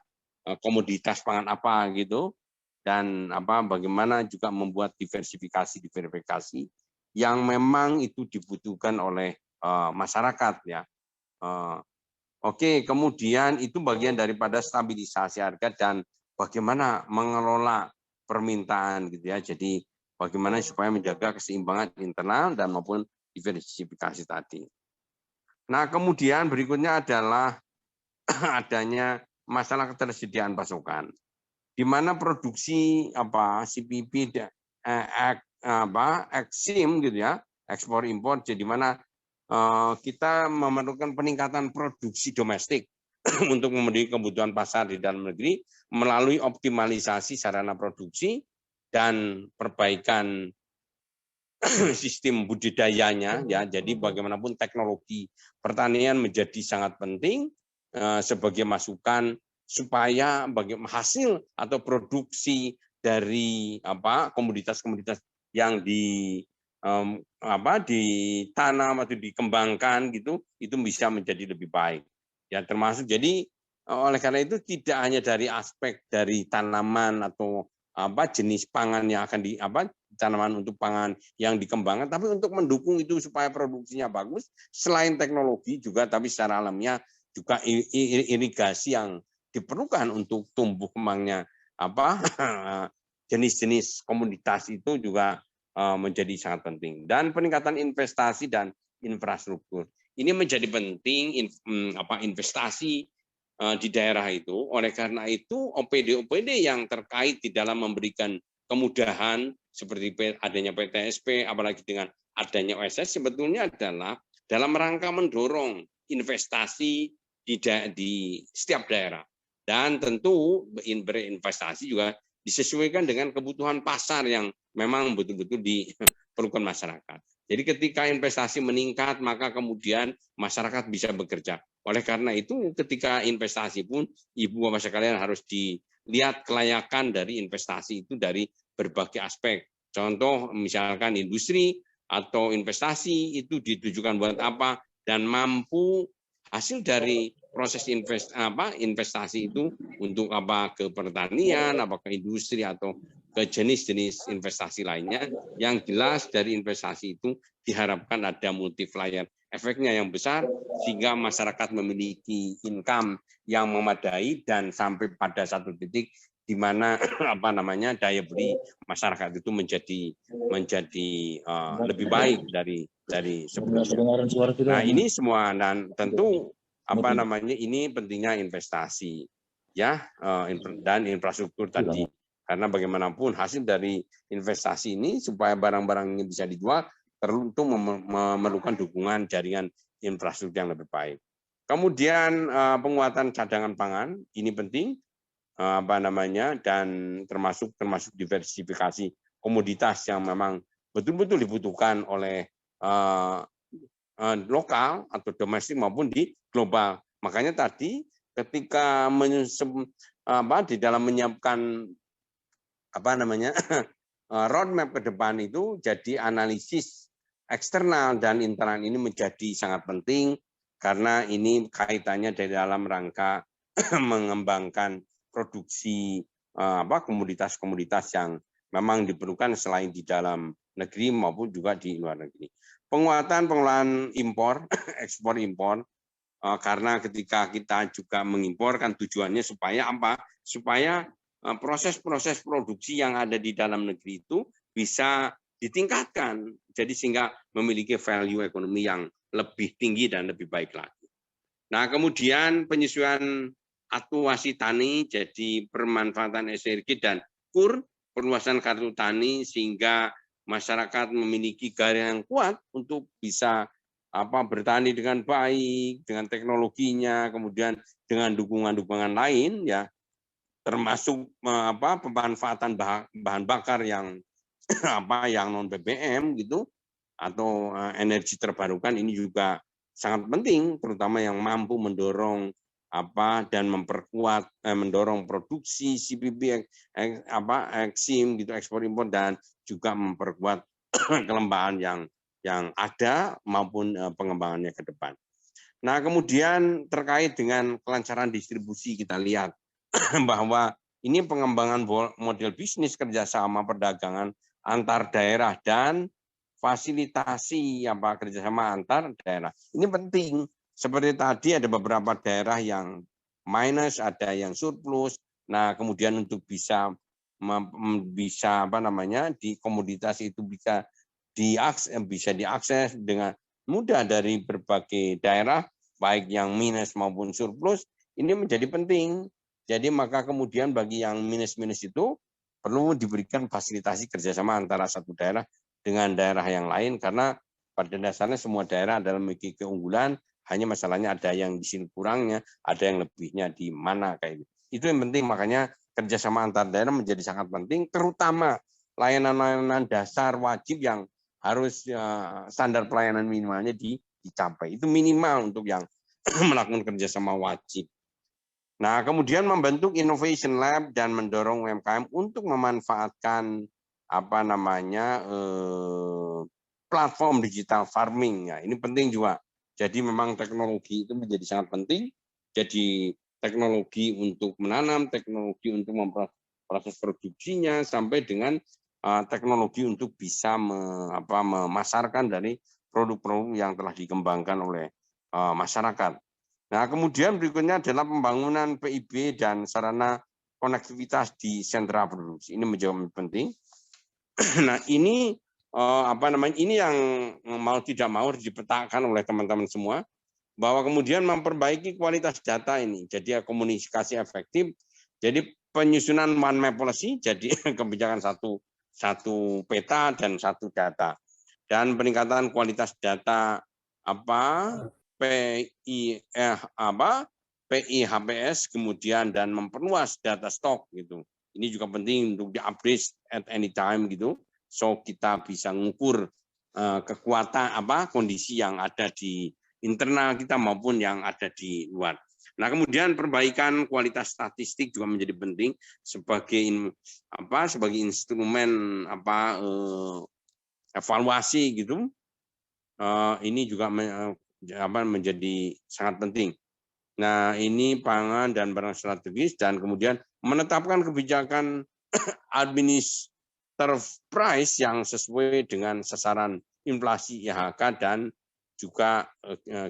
F: komoditas pangan apa gitu, dan bagaimana juga membuat diversifikasi yang memang itu dibutuhkan oleh masyarakat ya. Oke, kemudian itu bagian daripada stabilisasi harga dan bagaimana mengelola permintaan gitu ya. Jadi bagaimana supaya menjaga keseimbangan internal dan maupun diversifikasi tadi. Nah, kemudian berikutnya adalah adanya masalah ketersediaan pasokan, di mana produksi CPP eksim gitu ya, ekspor impor, jadi mana kita memerlukan peningkatan produksi domestik untuk memenuhi kebutuhan pasar di dalam negeri melalui optimalisasi sarana produksi dan perbaikan sistem budidayanya ya. Jadi bagaimanapun teknologi pertanian menjadi sangat penting sebagai masukan supaya hasil atau produksi dari komoditas-komoditas yang ditanam atau dikembangkan gitu, itu bisa menjadi lebih baik ya. Termasuk jadi oleh karena itu tidak hanya dari aspek dari tanaman atau jenis pangan yang akan tanaman untuk pangan yang dikembangkan, tapi untuk mendukung itu supaya produksinya bagus, selain teknologi juga, tapi secara alamiah juga irigasi yang diperlukan untuk tumbuh kembangnya jenis-jenis komoditas itu juga menjadi sangat penting. Dan peningkatan investasi dan infrastruktur ini menjadi penting, investasi di daerah itu. Oleh karena itu OPD yang terkait di dalam memberikan kemudahan seperti adanya PTSP, apalagi dengan adanya OSS, sebetulnya adalah dalam rangka mendorong investasi di setiap daerah. Dan tentu berinvestasi juga disesuaikan dengan kebutuhan pasar yang memang betul-betul diperlukan masyarakat. Jadi ketika investasi meningkat, maka kemudian masyarakat bisa bekerja. Oleh karena itu, ketika investasi pun, Ibu Bapak sekalian harus dilihat kelayakan dari investasi itu dari berbagai aspek. Contoh, misalkan industri atau investasi itu ditujukan buat apa, dan mampu hasil dari proses investasi itu untuk ke pertanian, ke industri atau ke jenis-jenis investasi lainnya. Yang jelas dari investasi itu diharapkan ada multiplier efeknya yang besar sehingga masyarakat memiliki income yang memadai dan sampai pada satu titik di mana daya beli masyarakat itu menjadi lebih baik dari sebelumnya. Nah, ini semua, dan tentu apa namanya, ini pentingnya investasi ya, dan infrastruktur tadi. Karena bagaimanapun hasil dari investasi ini supaya barang-barang ini bisa dijual tentu memerlukan dukungan jaringan infrastruktur yang lebih baik. Kemudian penguatan cadangan pangan ini penting, apa namanya, dan termasuk diversifikasi komoditas yang memang betul-betul dibutuhkan oleh lokal atau domestik maupun di global. Makanya tadi ketika di dalam menyiapkan apa namanya roadmap ke depan itu, jadi analisis eksternal dan internal ini menjadi sangat penting karena ini kaitannya dari dalam rangka mengembangkan produksi komoditas-komoditas yang memang diperlukan selain di dalam negeri maupun juga di luar negeri. Penguatan pengelolaan impor, ekspor impor, karena ketika kita juga mengimpor kan tujuannya supaya apa? Supaya proses-proses produksi yang ada di dalam negeri itu bisa ditingkatkan, jadi sehingga memiliki value ekonomi yang lebih tinggi dan lebih baik lagi. Nah, kemudian penyesuaian atuasi tani, jadi permanfaatan SRG dan KUR, perluasan kartu tani sehingga masyarakat memiliki gairah yang kuat untuk bisa bertani dengan baik, dengan teknologinya, kemudian dengan dukungan-dukungan lain ya, termasuk pemanfaatan bahan bakar yang yang non BBM gitu atau energi terbarukan ini juga sangat penting, terutama yang mampu mendorong dan memperkuat mendorong produksi CPP eksim gitu, ekspor impor, dan juga memperkuat kelembahan yang ada maupun pengembangannya ke depan. Nah, kemudian terkait dengan kelancaran distribusi kita lihat bahwa ini pengembangan model bisnis kerjasama perdagangan antar daerah dan fasilitasi kerjasama antar daerah. Ini penting. Seperti tadi ada beberapa daerah yang minus, ada yang surplus. Nah, kemudian untuk bisa di komoditas itu bisa diakses dengan mudah dari berbagai daerah, baik yang minus maupun surplus, ini menjadi penting. Jadi maka kemudian bagi yang minus-minus itu perlu diberikan fasilitasi kerjasama antara satu daerah dengan daerah yang lain, karena pada dasarnya semua daerah adalah memiliki keunggulan, hanya masalahnya ada yang di sini kurangnya, ada yang lebihnya di mana kayak gitu. Itu yang penting, makanya kerjasama antar daerah menjadi sangat penting, terutama layanan-layanan dasar wajib yang harus standar pelayanan minimalnya dicapai. Itu minimal untuk yang melakukan kerjasama wajib. Nah, kemudian membentuk innovation lab dan mendorong UMKM untuk memanfaatkan platform digital farming. Ya, ini penting juga. Jadi memang teknologi itu menjadi sangat penting. Jadi teknologi untuk menanam, teknologi untuk memproses produksinya, sampai dengan teknologi untuk bisa memasarkan dari produk-produk yang telah dikembangkan oleh masyarakat. Nah, kemudian berikutnya adalah pembangunan PIB dan sarana konektivitas di sentra produksi. Ini menjadi penting. Nah, ini ini yang mau tidak mau harus dipetakan oleh teman-teman semua, bahwa kemudian memperbaiki kualitas data ini, jadi komunikasi efektif, jadi penyusunan one map policy, jadi kebijakan satu peta dan satu data, dan peningkatan kualitas data PIHPS, kemudian dan memperluas data stok gitu. Ini juga penting untuk diupdate at any time gitu. So kita bisa mengukur kekuatan kondisi yang ada di internal kita maupun yang ada di luar. Nah, kemudian perbaikan kualitas statistik juga menjadi penting sebagai instrumen evaluasi gitu. Ini juga menjadi sangat penting. Nah, ini pangan dan barang strategis, dan kemudian menetapkan kebijakan administratif price yang sesuai dengan sasaran inflasi IHK, dan juga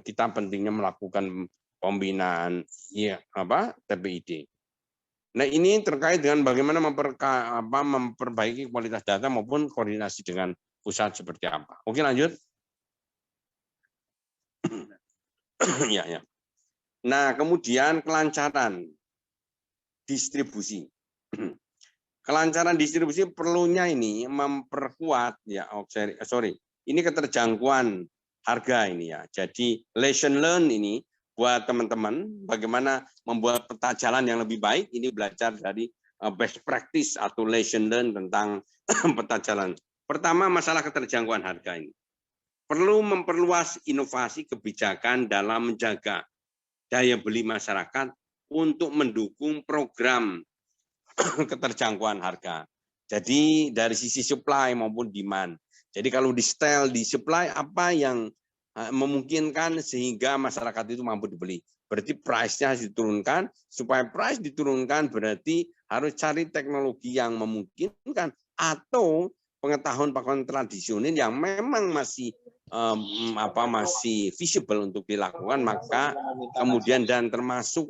F: kita pentingnya melakukan pembinaan TPID. Nah, ini terkait dengan bagaimana memperbaiki kualitas data maupun koordinasi dengan pusat seperti apa. Oke, lanjut. Ya. Nah, kemudian kelancaran distribusi. Kelancaran distribusi perlunya ini memperkuat ya, ini keterjangkauan harga ini ya. Jadi lesson learn ini buat teman-teman bagaimana membuat peta jalan yang lebih baik, ini belajar dari best practice atau lesson learn tentang peta jalan. Pertama, masalah keterjangkauan harga ini. Perlu memperluas inovasi kebijakan dalam menjaga daya beli masyarakat untuk mendukung program keterjangkauan harga. Jadi dari sisi supply maupun demand. Jadi kalau di setel, di supply apa yang memungkinkan sehingga masyarakat itu mampu dibeli. Berarti price-nya harus diturunkan. Supaya price diturunkan berarti harus cari teknologi yang memungkinkan atau pengetahuan tradisional yang memang masih masih visible untuk dilakukan, maka kemudian dan termasuk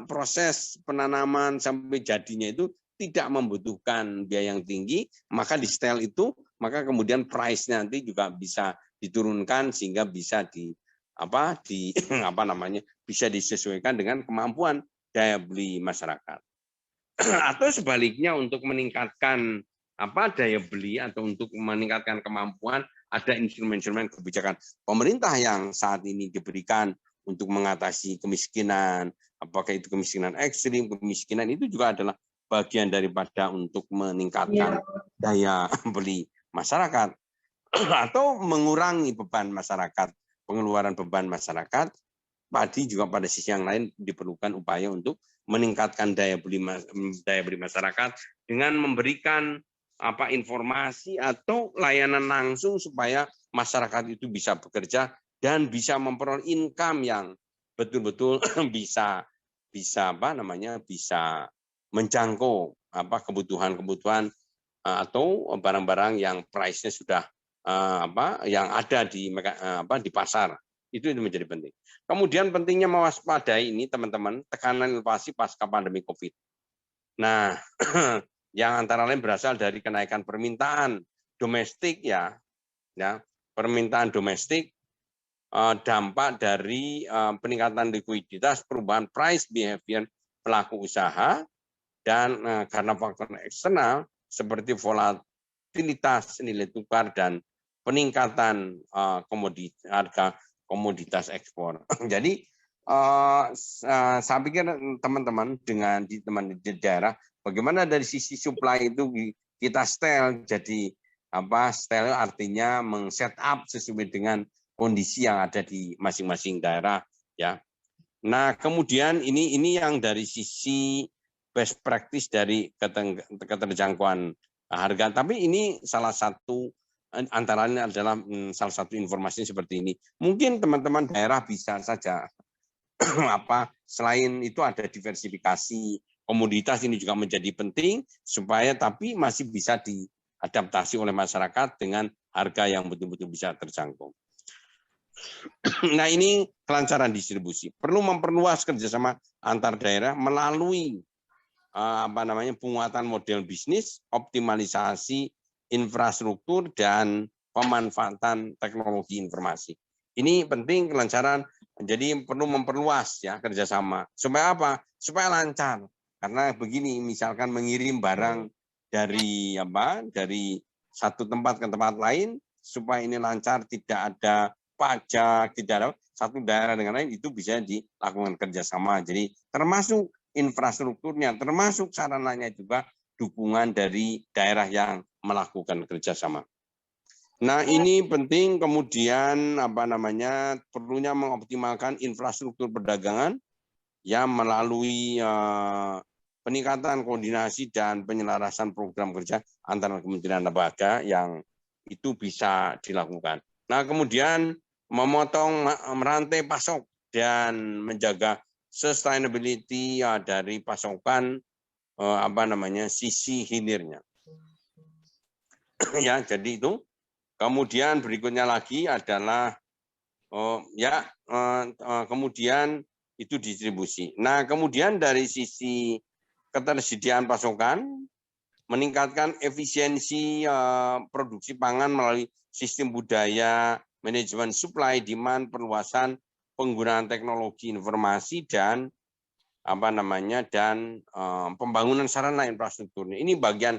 F: proses penanaman sampai jadinya itu tidak membutuhkan biaya yang tinggi, maka di setel itu maka kemudian price nanti juga bisa diturunkan sehingga bisa bisa disesuaikan dengan kemampuan daya beli masyarakat. Atau sebaliknya untuk meningkatkan daya beli atau untuk meningkatkan kemampuan, ada instrumen-instrumen kebijakan pemerintah yang saat ini diberikan untuk mengatasi kemiskinan, apakah itu kemiskinan ekstrim, kemiskinan itu juga adalah bagian daripada untuk meningkatkan daya beli masyarakat atau mengurangi beban masyarakat, pengeluaran beban masyarakat. Tadi juga pada sisi yang lain diperlukan upaya untuk meningkatkan daya beli masyarakat dengan memberikan informasi atau layanan langsung supaya masyarakat itu bisa bekerja dan bisa memperoleh income yang betul-betul bisa menjangkau kebutuhan-kebutuhan atau barang-barang yang price-nya sudah yang ada di pasar. Itu menjadi penting. Kemudian pentingnya mewaspadai ini teman-teman, tekanan inflasi pasca pandemi Covid. Nah, yang antara lain berasal dari kenaikan permintaan domestik permintaan domestik, dampak dari peningkatan likuiditas, perubahan price behavior pelaku usaha, dan karena faktor eksternal seperti volatilitas nilai tukar dan peningkatan harga komoditas ekspor. Jadi saya pikir teman-teman di daerah, bagaimana dari sisi supply itu kita setel, jadi setel artinya meng-set up sesuai dengan kondisi yang ada di masing-masing daerah ya. Nah, kemudian ini yang dari sisi best practice dari keterjangkauan harga, tapi ini salah satu antaranya adalah salah satu informasi seperti ini. Mungkin teman-teman daerah bisa saja selain itu ada diversifikasi komoditas, ini juga menjadi penting supaya tapi masih bisa diadaptasi oleh masyarakat dengan harga yang betul-betul bisa terjangkau. Nah, ini kelancaran distribusi. Perlu memperluas kerjasama antar daerah melalui penguatan model bisnis, optimalisasi infrastruktur dan pemanfaatan teknologi informasi. Ini penting kelancaran. Jadi perlu memperluas ya kerjasama. Supaya apa? Supaya lancar. Karena begini, misalkan mengirim barang dari satu tempat ke tempat lain, supaya ini lancar, tidak ada pajak, tidak ada satu daerah dengan lain, itu bisa dilakukan kerjasama. Jadi termasuk infrastrukturnya, termasuk sarananya juga dukungan dari daerah yang melakukan kerjasama. Nah, ini penting. Kemudian perlunya mengoptimalkan infrastruktur perdagangan yang melalui peningkatan koordinasi dan penyelarasan program kerja antara kementerian lembaga yang itu bisa dilakukan. Nah, kemudian memotong rantai pasok dan menjaga sustainability dari pasokan sisi hilirnya. Ya, jadi itu. Kemudian berikutnya lagi adalah kemudian itu distribusi. Nah, kemudian dari sisi ketersediaan pasokan, meningkatkan efisiensi produksi pangan melalui sistem budaya, manajemen supply, demand, perluasan penggunaan teknologi informasi dan pembangunan sarana infrastruktur. Ini bagian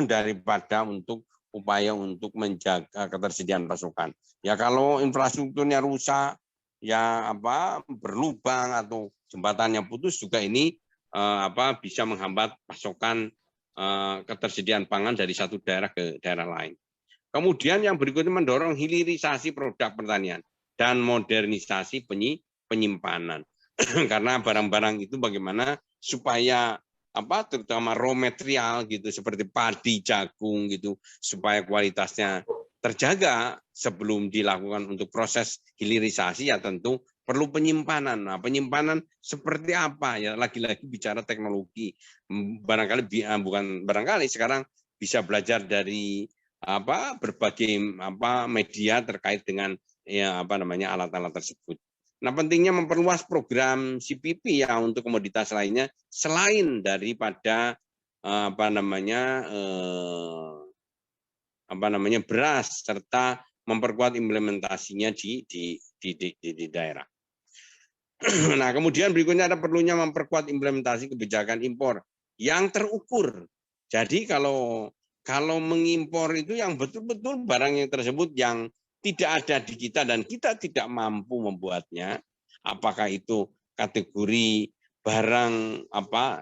F: daripada untuk upaya untuk menjaga ketersediaan pasokan. Ya kalau infrastrukturnya rusak, ya berlubang atau jembatannya putus juga ini bisa menghambat pasokan ketersediaan pangan dari satu daerah ke daerah lain. Kemudian yang berikutnya mendorong hilirisasi produk pertanian dan modernisasi penyimpanan. Karena barang-barang itu bagaimana supaya terutama raw material gitu seperti padi, jagung gitu supaya kualitasnya terjaga sebelum dilakukan untuk proses hilirisasi ya tentu perlu penyimpanan. Nah, penyimpanan seperti apa ya lagi-lagi bicara teknologi. Sekarang bisa belajar dari berbagai media terkait dengan alat-alat tersebut. Nah, pentingnya memperluas program CPP ya untuk komoditas lainnya selain daripada beras serta memperkuat implementasinya di daerah. Nah, kemudian berikutnya ada perlunya memperkuat implementasi kebijakan impor yang terukur. Jadi kalau mengimpor itu yang betul-betul barang yang tersebut yang tidak ada di kita dan kita tidak mampu membuatnya, apakah itu kategori barang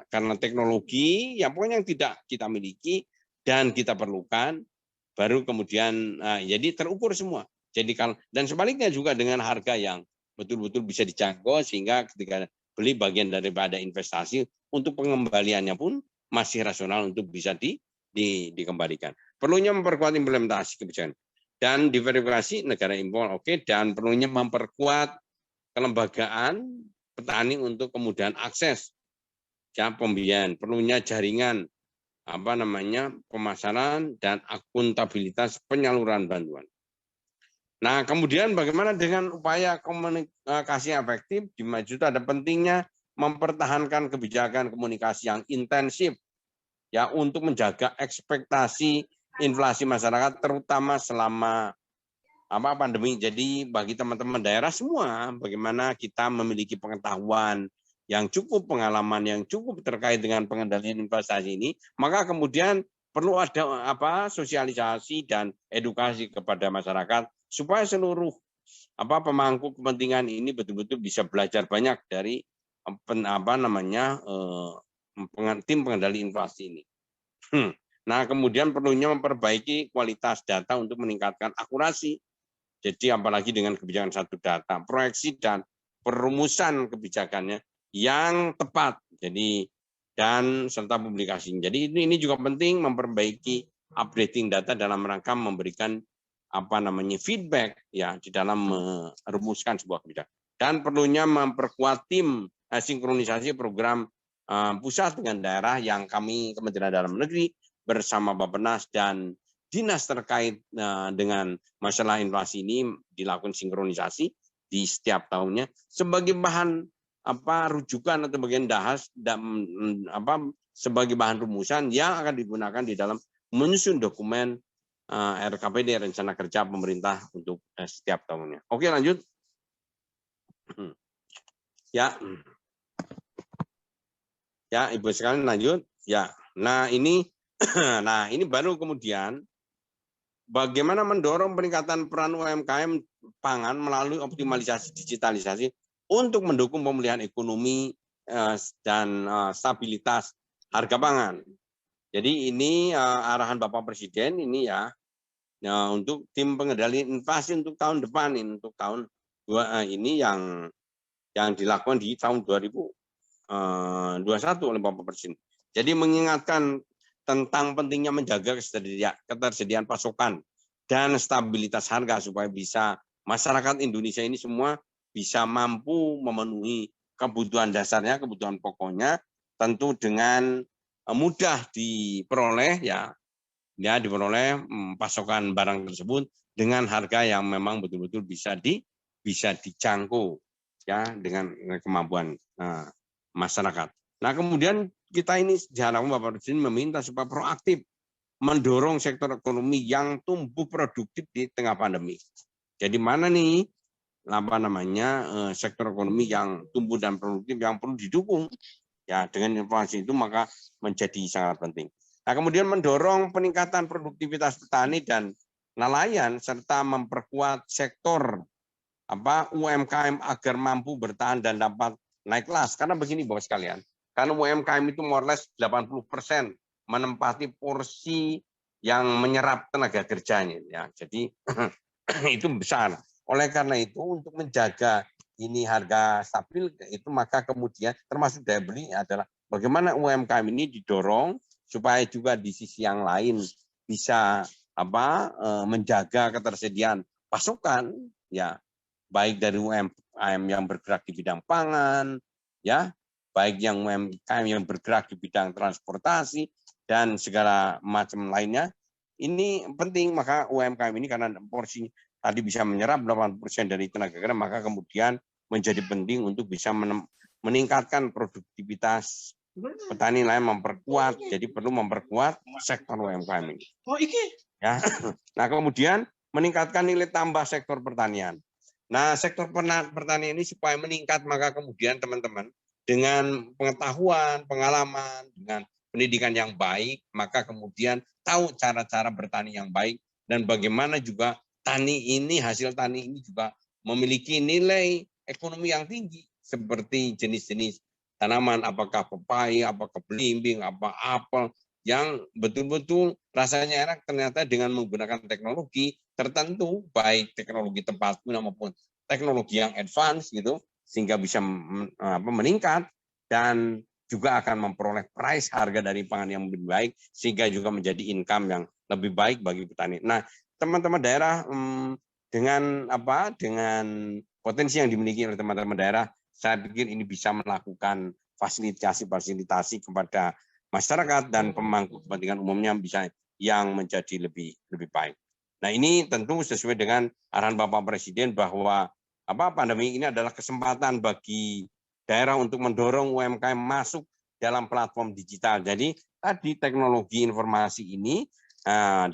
F: karena teknologi yang pokoknya yang tidak kita miliki dan kita perlukan, baru kemudian jadi terukur semua. Jadi dan sebaliknya juga dengan harga yang betul-betul bisa dijangkau sehingga ketika beli bagian daripada investasi untuk pengembaliannya pun masih rasional untuk bisa dikembalikan. Perlunya memperkuat implementasi kebijakan dan diverifikasi negara impor, dan perlunya memperkuat kelembagaan petani untuk kemudahan akses pembiayaan, perlunya jaringan pemasaran dan akuntabilitas penyaluran bantuan. Nah, kemudian bagaimana dengan upaya komunikasi efektif di maju ada pentingnya mempertahankan kebijakan komunikasi yang intensif ya untuk menjaga ekspektasi inflasi masyarakat terutama selama pandemi. Jadi bagi teman-teman daerah semua bagaimana kita memiliki pengetahuan yang cukup, pengalaman yang cukup terkait dengan pengendalian investasi ini, maka kemudian perlu ada sosialisasi dan edukasi kepada masyarakat supaya seluruh pemangku kepentingan ini betul-betul bisa belajar banyak dari tim pengendali inflasi ini. Nah, kemudian perlunya memperbaiki kualitas data untuk meningkatkan akurasi. Jadi apalagi dengan kebijakan satu data, proyeksi dan perumusan kebijakannya yang tepat. Jadi dan serta publikasinya. Jadi ini juga penting memperbaiki updating data dalam rangka memberikan feedback ya di dalam merumuskan sebuah kebijakan. Dan perlunya memperkuat tim sinkronisasi program pusat dengan daerah yang kami Kementerian Dalam Negeri bersama Bappenas dan dinas terkait dengan masalah inflasi ini dilakukan sinkronisasi di setiap tahunnya sebagai bahan rujukan atau bagian dahas dan sebagai bahan rumusan yang akan digunakan di dalam menyusun dokumen RKPD rencana kerja pemerintah untuk setiap tahunnya. Oke, lanjut. Ya. Ya, Ibu sekalian lanjut. Ya. Nah, ini baru kemudian bagaimana mendorong peningkatan peran UMKM pangan melalui optimalisasi digitalisasi untuk mendukung pemulihan ekonomi dan stabilitas harga pangan. Jadi ini arahan Bapak Presiden ini ya untuk tim pengendali inflasi untuk tahun depan ini, untuk tahun ini yang dilakukan di tahun 2021 oleh Bapak Presiden. Jadi mengingatkan tentang pentingnya menjaga ketersediaan pasokan dan stabilitas harga supaya bisa masyarakat Indonesia ini semua bisa mampu memenuhi kebutuhan dasarnya, kebutuhan pokoknya, tentu dengan mudah diperoleh diperoleh pasokan barang tersebut dengan harga yang memang betul-betul bisa dijangkau ya dengan kemampuan masyarakat. Nah, kemudian kita ini diharapkan Bapak Presiden meminta supaya proaktif mendorong sektor ekonomi yang tumbuh produktif di tengah pandemi. Jadi mana nih sektor ekonomi yang tumbuh dan produktif yang perlu didukung. Ya, dengan informasi itu maka menjadi sangat penting. Nah, kemudian mendorong peningkatan produktivitas petani dan nelayan serta memperkuat sektor UMKM agar mampu bertahan dan dapat naik kelas. Karena begini Bapak sekalian, karena UMKM itu more or less 80% menempati porsi yang menyerap tenaga kerjanya. Ya, jadi itu besar. Oleh karena itu untuk menjaga ini harga stabil itu maka kemudian termasuk daya beli adalah bagaimana UMKM ini didorong supaya juga di sisi yang lain bisa menjaga ketersediaan pasokan ya baik dari UMKM yang bergerak di bidang pangan ya baik yang UMKM yang bergerak di bidang transportasi dan segala macam lainnya ini penting maka UMKM ini karena porsi tadi bisa menyerap 80% dari tenaga kerja maka kemudian menjadi penting untuk bisa meningkatkan produktivitas petani lain memperkuat jadi perlu memperkuat sektor UMKM ini. Ya. Nah, kemudian meningkatkan nilai tambah sektor pertanian. Nah, sektor pertanian ini supaya meningkat maka kemudian teman-teman dengan pengetahuan, pengalaman, dengan pendidikan yang baik, maka kemudian tahu cara-cara bertani yang baik dan bagaimana juga hasil tani ini juga memiliki nilai ekonomi yang tinggi seperti jenis-jenis tanaman apakah pepaya, apakah belimbing, apa apel yang betul-betul rasanya enak ternyata dengan menggunakan teknologi tertentu baik teknologi tempat guna maupun teknologi yang advance gitu sehingga bisa meningkat dan juga akan memperoleh price harga dari pangan yang lebih baik sehingga juga menjadi income yang lebih baik bagi petani. Nah, teman-teman daerah dengan potensi yang dimiliki oleh teman-teman daerah, saya pikir ini bisa melakukan fasilitasi kepada masyarakat dan pemangku kepentingan umumnya bisa yang menjadi lebih baik. Nah, ini tentu sesuai dengan arahan Bapak Presiden bahwa pandemi ini adalah kesempatan bagi daerah untuk mendorong UMKM masuk dalam platform digital. Jadi tadi teknologi informasi ini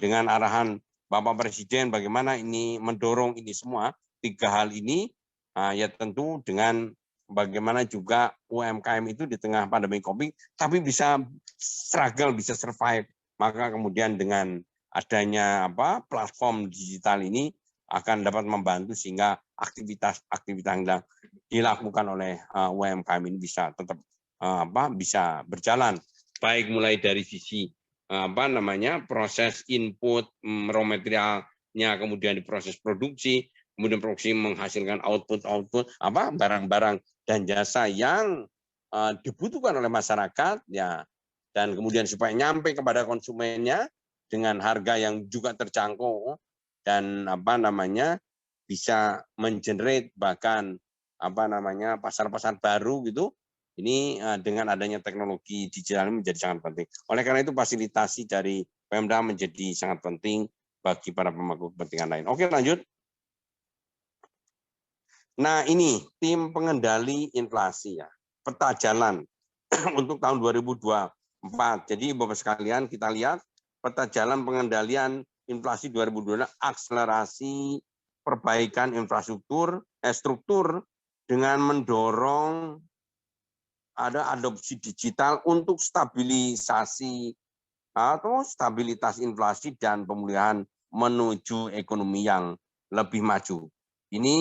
F: dengan arahan Bapak Presiden bagaimana ini mendorong ini semua tiga hal ini ya tentu dengan bagaimana juga UMKM itu di tengah pandemi Covid tapi bisa struggle, bisa survive. Maka kemudian dengan adanya platform digital ini akan dapat membantu sehingga aktivitas yang dilakukan oleh UMKM ini bisa tetap bisa berjalan baik mulai dari sisi proses input raw materialnya kemudian diproses produksi kemudian produksi menghasilkan output barang-barang dan jasa yang dibutuhkan oleh masyarakat ya dan kemudian supaya nyampe kepada konsumennya dengan harga yang juga terjangkau dan bisa mengenerate bahkan pasar-pasar baru gitu. Ini dengan adanya teknologi digital ini menjadi sangat penting. Oleh karena itu fasilitasi dari Pemda menjadi sangat penting bagi para pemangku kepentingan lain. Oke, lanjut. Nah, ini tim pengendali inflasi ya, peta jalan untuk tahun 2024. Jadi Bapak sekalian kita lihat peta jalan pengendalian inflasi 2022 akselerasi perbaikan infrastruktur, struktur dengan mendorong ada adopsi digital untuk stabilisasi atau stabilitas inflasi dan pemulihan menuju ekonomi yang lebih maju. Ini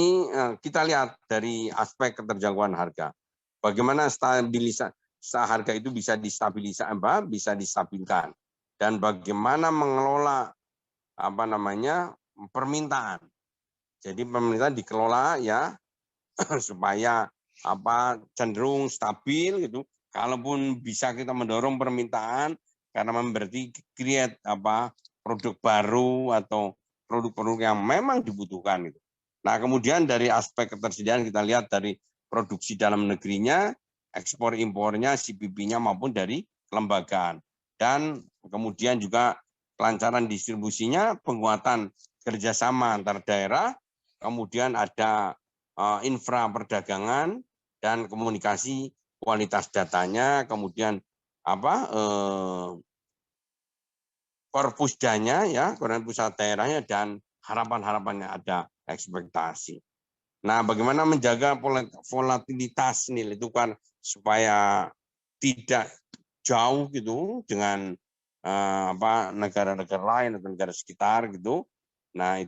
F: kita lihat dari aspek keterjangkauan harga. Bagaimana stabilisasi harga itu bisa distabilkan dan bagaimana mengelola permintaan. Jadi permintaan dikelola ya supaya cenderung stabil gitu. Kalaupun bisa kita mendorong permintaan karena berarti create produk baru atau produk-produk yang memang dibutuhkan gitu. Nah, kemudian dari aspek ketersediaan kita lihat dari produksi dalam negerinya, ekspor impornya, CPP-nya maupun dari kelembagaan. Dan kemudian juga kelancaran distribusinya, penguatan kerjasama antar daerah, kemudian ada infra perdagangan dan komunikasi kualitas datanya, kemudian korpusdanya ya, koordinasi pusat daerahnya dan harapan-harapannya ada ekspektasi. Nah, bagaimana menjaga volatilitas nilai tukar supaya tidak jauh gitu dengan negara-negara lain atau negara sekitar gitu. Nah,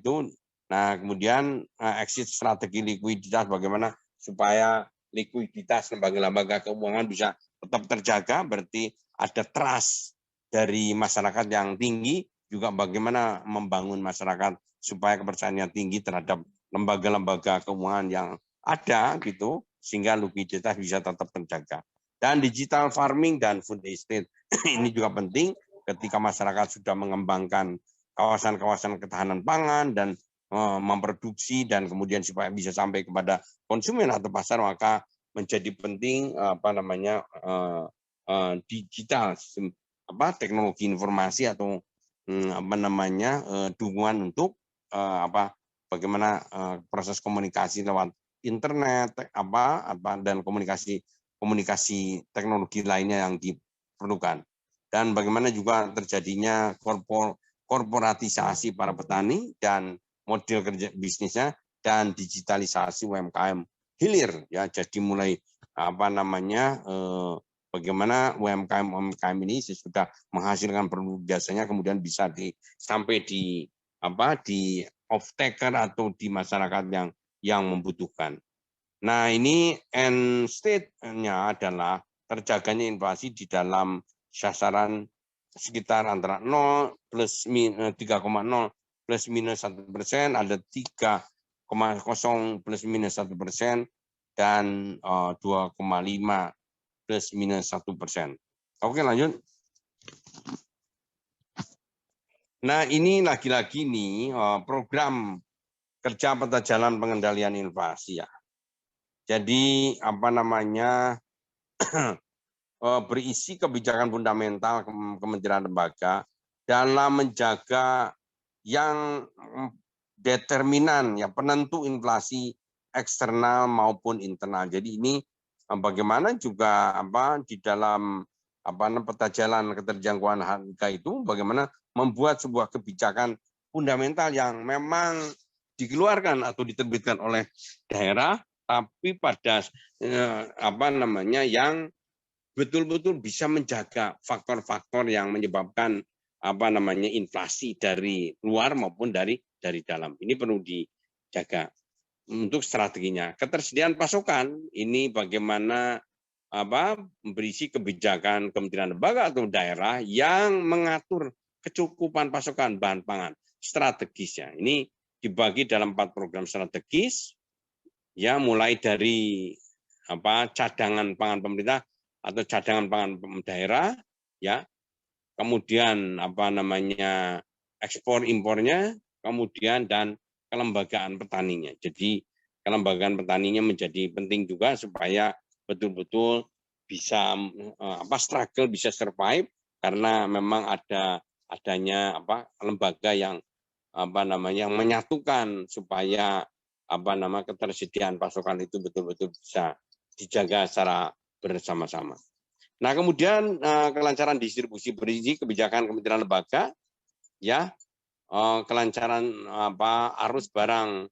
F: kemudian exit strategi likuiditas, bagaimana supaya likuiditas lembaga-lembaga keuangan bisa tetap terjaga, berarti ada trust dari masyarakat yang tinggi, juga bagaimana membangun masyarakat supaya kepercayaannya tinggi terhadap lembaga-lembaga keuangan yang ada gitu, sehingga likuiditas bisa tetap terjaga. Dan digital farming dan food estate ini juga penting ketika masyarakat sudah mengembangkan kawasan-kawasan ketahanan pangan dan memproduksi dan kemudian supaya bisa sampai kepada konsumen atau pasar, maka menjadi penting digital teknologi informasi atau dukungan untuk bagaimana proses komunikasi lewat internet dan komunikasi teknologi lainnya yang diperlukan, dan bagaimana juga terjadinya korporatisasi para petani dan model kerja bisnisnya dan digitalisasi UMKM hilir ya. Jadi mulai bagaimana UMKM ini sudah menghasilkan produk jasanya kemudian bisa sampai di off taker atau di masyarakat yang membutuhkan. Nah, ini end state-nya adalah terjaganya inflasi di dalam sasaran sekitar antara 0 plus 3,0 plus minus 1%, ada 3,0 plus minus 1%, dan 2,5 plus minus 1%. Oke, lanjut. Nah, ini lagi-lagi nih program kerja peta jalan pengendalian inflasi ya. Jadi berisi kebijakan fundamental kementerian lembaga dalam menjaga yang determinan ya, penentu inflasi eksternal maupun internal. Jadi ini bagaimana juga di dalam peta jalan keterjangkauan harga itu bagaimana membuat sebuah kebijakan fundamental yang memang dikeluarkan atau diterbitkan oleh daerah, tapi pada yang betul-betul bisa menjaga faktor-faktor yang menyebabkan inflasi dari luar maupun dari dalam. Ini perlu dijaga. Untuk strateginya, ketersediaan pasokan ini bagaimana berisi kebijakan kementerian lembaga atau daerah yang mengatur kecukupan pasokan bahan pangan strategisnya. Ini dibagi dalam 4 program strategis ya, mulai dari cadangan pangan pemerintah atau cadangan pangan daerah ya, kemudian ekspor impornya, kemudian dan kelembagaan petaninya. Jadi kelembagaan petaninya menjadi penting juga supaya betul-betul bisa struggle, bisa survive, karena memang adanya lembaga yang yang menyatukan supaya ketersediaan pasokan itu betul-betul bisa dijaga secara bersama-sama. Nah, kemudian kelancaran distribusi berisi kebijakan kementerian lembaga ya, kelancaran arus barang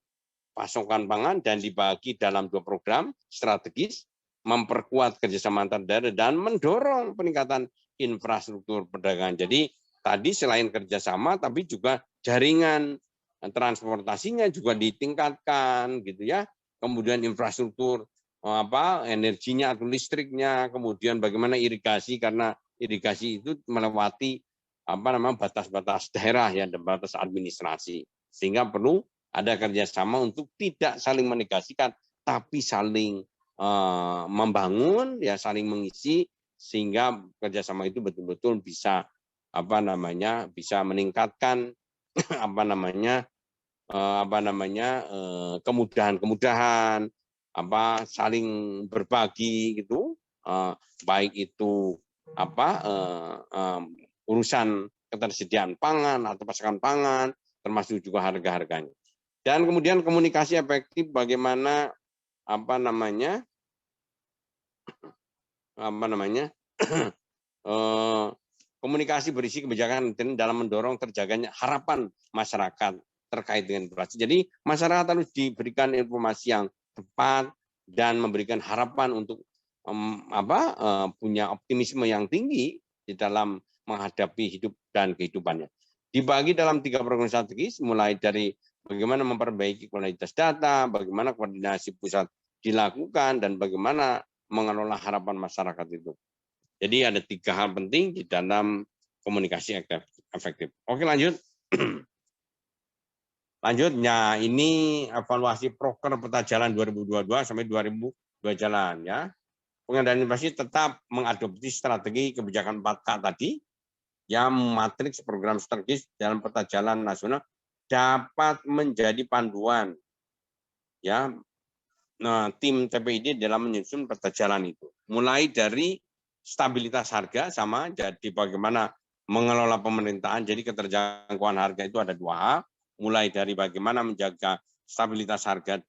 F: pasokan pangan, dan dibagi dalam 2 program strategis, memperkuat kerjasama antar daerah dan mendorong peningkatan infrastruktur perdagangan. Jadi tadi selain kerjasama tapi juga jaringan transportasinya juga ditingkatkan gitu ya, kemudian infrastruktur energinya atau listriknya, kemudian bagaimana irigasi, karena irigasi itu melewati batas-batas daerah ya, dan batas administrasi, sehingga perlu ada kerjasama untuk tidak saling menegasikan tapi saling membangun ya, saling mengisi, sehingga kerjasama itu betul-betul bisa bisa meningkatkan kemudahan-kemudahan saling berbagi gitu, baik itu urusan ketersediaan pangan atau pasokan pangan, termasuk juga harga-harganya. Dan kemudian komunikasi efektif, bagaimana komunikasi berisi kebijakan dalam mendorong terjaganya harapan masyarakat terkait dengan inflasi. Jadi masyarakat harus diberikan informasi yang tepat dan memberikan harapan untuk punya optimisme yang tinggi di dalam menghadapi hidup dan kehidupannya. Dibagi dalam 3 program strategis, mulai dari bagaimana memperbaiki kualitas data, bagaimana koordinasi pusat dilakukan, dan bagaimana mengelola harapan masyarakat itu. Jadi ada 3 hal penting di dalam komunikasi efektif. Oke, lanjut. Lanjutnya, ini evaluasi proker peta jalan 2022 sampai 2002 jalan ya. Pengendalian inflasi tetap mengadopsi strategi kebijakan 4K tadi, yang matriks program strategis dalam peta jalan nasional dapat menjadi panduan ya. Nah, tim TPID dalam menyusun peta jalan itu, mulai dari stabilitas harga sama, jadi bagaimana mengelola pemerintahan. Jadi keterjangkauan harga itu ada 2 hal, mulai dari bagaimana menjaga stabilitas harga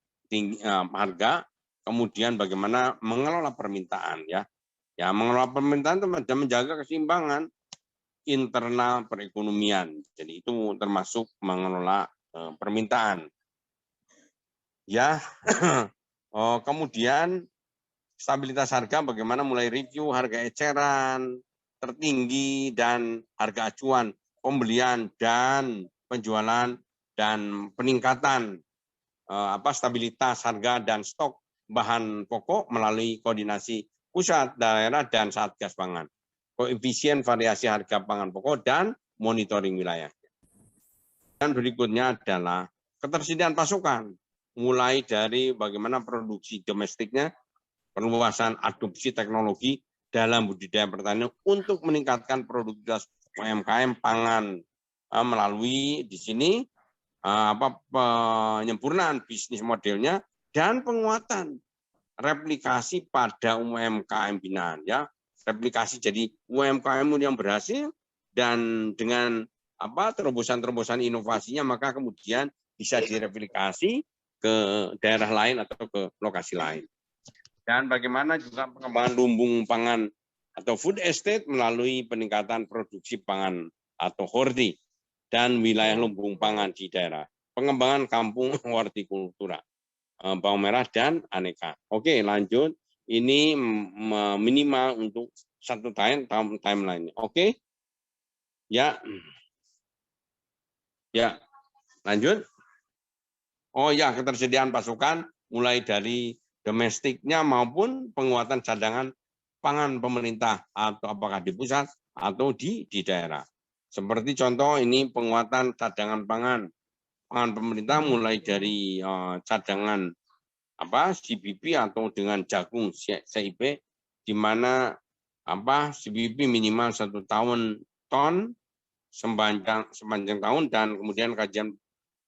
F: harga, kemudian bagaimana mengelola permintaan ya. Ya, mengelola permintaan itu menjaga keseimbangan internal perekonomian. Jadi itu termasuk mengelola permintaan. Ya. Kemudian stabilitas harga, bagaimana mulai review harga eceran tertinggi dan harga acuan pembelian dan penjualan, dan peningkatan stabilitas harga dan stok bahan pokok melalui koordinasi pusat, daerah, dan Satgas Pangan, koefisien variasi harga pangan pokok, dan monitoring wilayah. Dan berikutnya adalah ketersediaan pasokan, mulai dari bagaimana produksi domestiknya, perluasan adopsi teknologi dalam budidaya pertanian untuk meningkatkan produktivitas UMKM pangan melalui di sini penyempurnaan bisnis modelnya dan penguatan replikasi pada UMKM binaan ya. Replikasi jadi UMKM yang berhasil, dan dengan terobosan-terobosan inovasinya maka kemudian bisa direplikasi ke daerah lain atau ke lokasi lain. Dan bagaimana juga pengembangan lumbung pangan atau food estate melalui peningkatan produksi pangan atau horti dan wilayah lumbung pangan di daerah. Pengembangan kampung hortikultura, bawang merah dan aneka. Oke, lanjut. Ini minimal untuk 1 timeline. Oke. Ya. Ya. Lanjut. Oh ya, ketersediaan pasokan mulai dari domestiknya maupun penguatan cadangan pangan pemerintah, atau apakah di pusat atau di daerah. Seperti contoh ini penguatan cadangan pangan pemerintah mulai dari cadangan CBP atau dengan jagung CIP, di mana CBP minimal 1 ton sepanjang tahun, dan kemudian kajian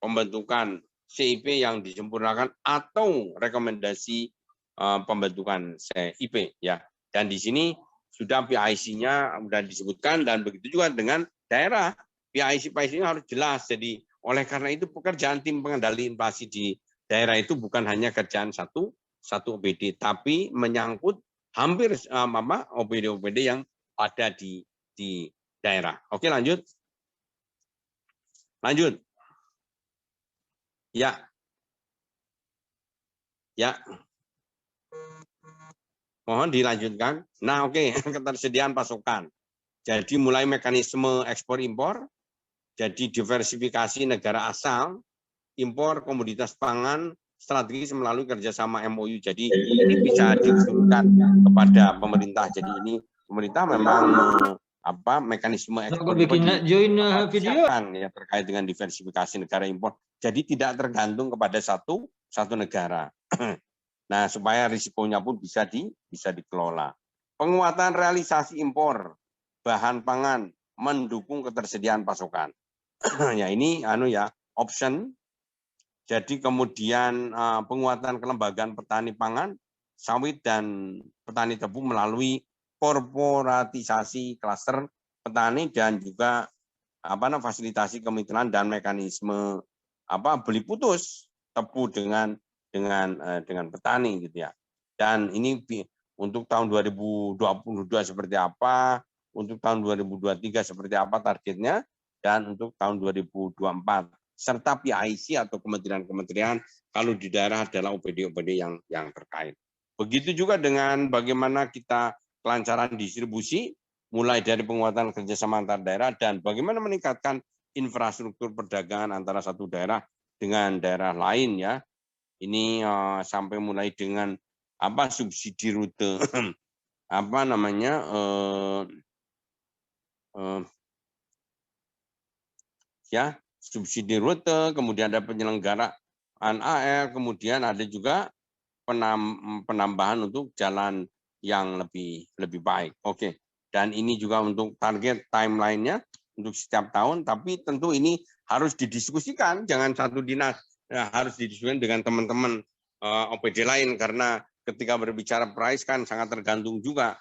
F: pembentukan CIP yang disempurnakan atau rekomendasi pembentukan CIP ya. Dan di sini sudah PIC-nya sudah disebutkan, dan begitu juga dengan daerah. PIC-nya harus jelas. Jadi oleh karena itu pekerjaan tim pengendali inflasi di daerah itu bukan hanya kerjaan satu OPD, tapi menyangkut hampir OPD-OPD yang ada di daerah. Oke, lanjut. Lanjut. Ya. Ya. Mohon dilanjutkan. Nah, oke, ketersediaan pasokan. Jadi mulai mekanisme ekspor impor, jadi diversifikasi negara asal, impor komoditas pangan strategis melalui kerjasama MOU. Jadi ini bisa diusulkan kepada pemerintah. Jadi ini pemerintah memang mekanisme ekspor ya, terkait dengan diversifikasi negara impor. Jadi tidak tergantung kepada satu negara. Nah, supaya risikonya pun bisa dikelola. Penguatan realisasi impor bahan pangan mendukung ketersediaan pasokan. Ya ini option. Jadi kemudian penguatan kelembagaan petani pangan, sawit, dan petani tebu melalui korporatisasi klaster petani, dan juga fasilitasi kemitraan dan mekanisme beli putus tebu dengan petani gitu ya. Dan ini untuk tahun 2022 seperti apa, untuk tahun 2023 seperti apa targetnya, dan untuk tahun 2024 serta PIC atau kementerian-kementerian kalau di daerah adalah OPD-OPD yang terkait. Begitu juga dengan bagaimana kita kelancaran distribusi, mulai dari penguatan kerjasama antar daerah dan bagaimana meningkatkan infrastruktur perdagangan antara satu daerah dengan daerah lain ya. Ini sampai mulai dengan subsidi rute subsidi rute, kemudian ada penyelenggaraan AR, kemudian ada juga penambahan untuk jalan yang lebih baik. Oke. Dan ini juga untuk target timeline-nya untuk setiap tahun, tapi tentu ini harus didiskusikan, jangan satu dinas, ya, harus didiskusikan dengan teman-teman OPD lain, karena ketika berbicara price kan sangat tergantung juga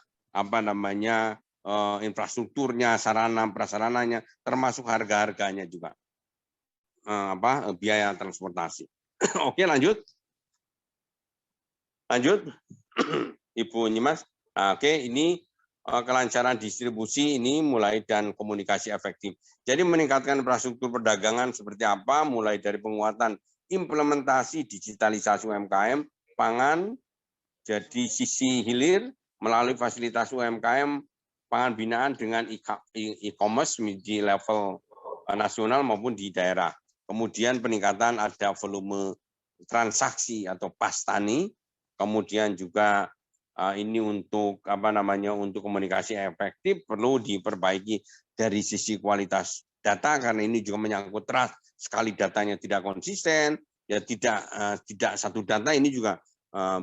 F: infrastrukturnya, sarana prasarananya, termasuk harga-harganya juga, biaya transportasi. Oke, lanjut Ibu Nyimas. Oke, ini kelancaran distribusi ini mulai dan komunikasi efektif. Jadi meningkatkan infrastruktur perdagangan seperti apa, mulai dari penguatan implementasi digitalisasi UMKM, pangan, jadi sisi hilir melalui fasilitas UMKM, pangan binaan dengan e-commerce di level nasional maupun di daerah. Kemudian peningkatan ada volume transaksi atau pastani, kemudian juga ini untuk untuk komunikasi efektif perlu diperbaiki dari sisi kualitas data, karena ini juga menyangkut trust. Sekali datanya tidak konsisten, ya tidak satu data, ini juga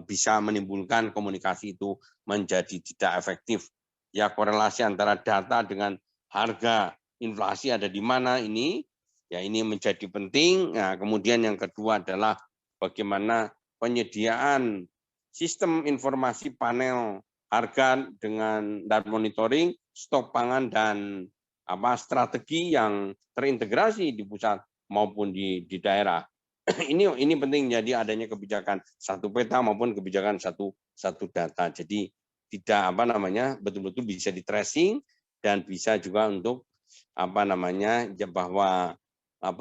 F: bisa menimbulkan komunikasi itu menjadi tidak efektif. Ya, korelasi antara data dengan harga inflasi ada di mana ini? Ya, ini menjadi penting. Nah, kemudian yang kedua adalah bagaimana penyediaan sistem informasi panel harga dan monitoring stok pangan dan strategi yang terintegrasi di pusat maupun di daerah. Ini penting, jadi adanya kebijakan satu peta maupun kebijakan satu data. Jadi tidak betul-betul bisa di tracing dan bisa juga untuk bahwa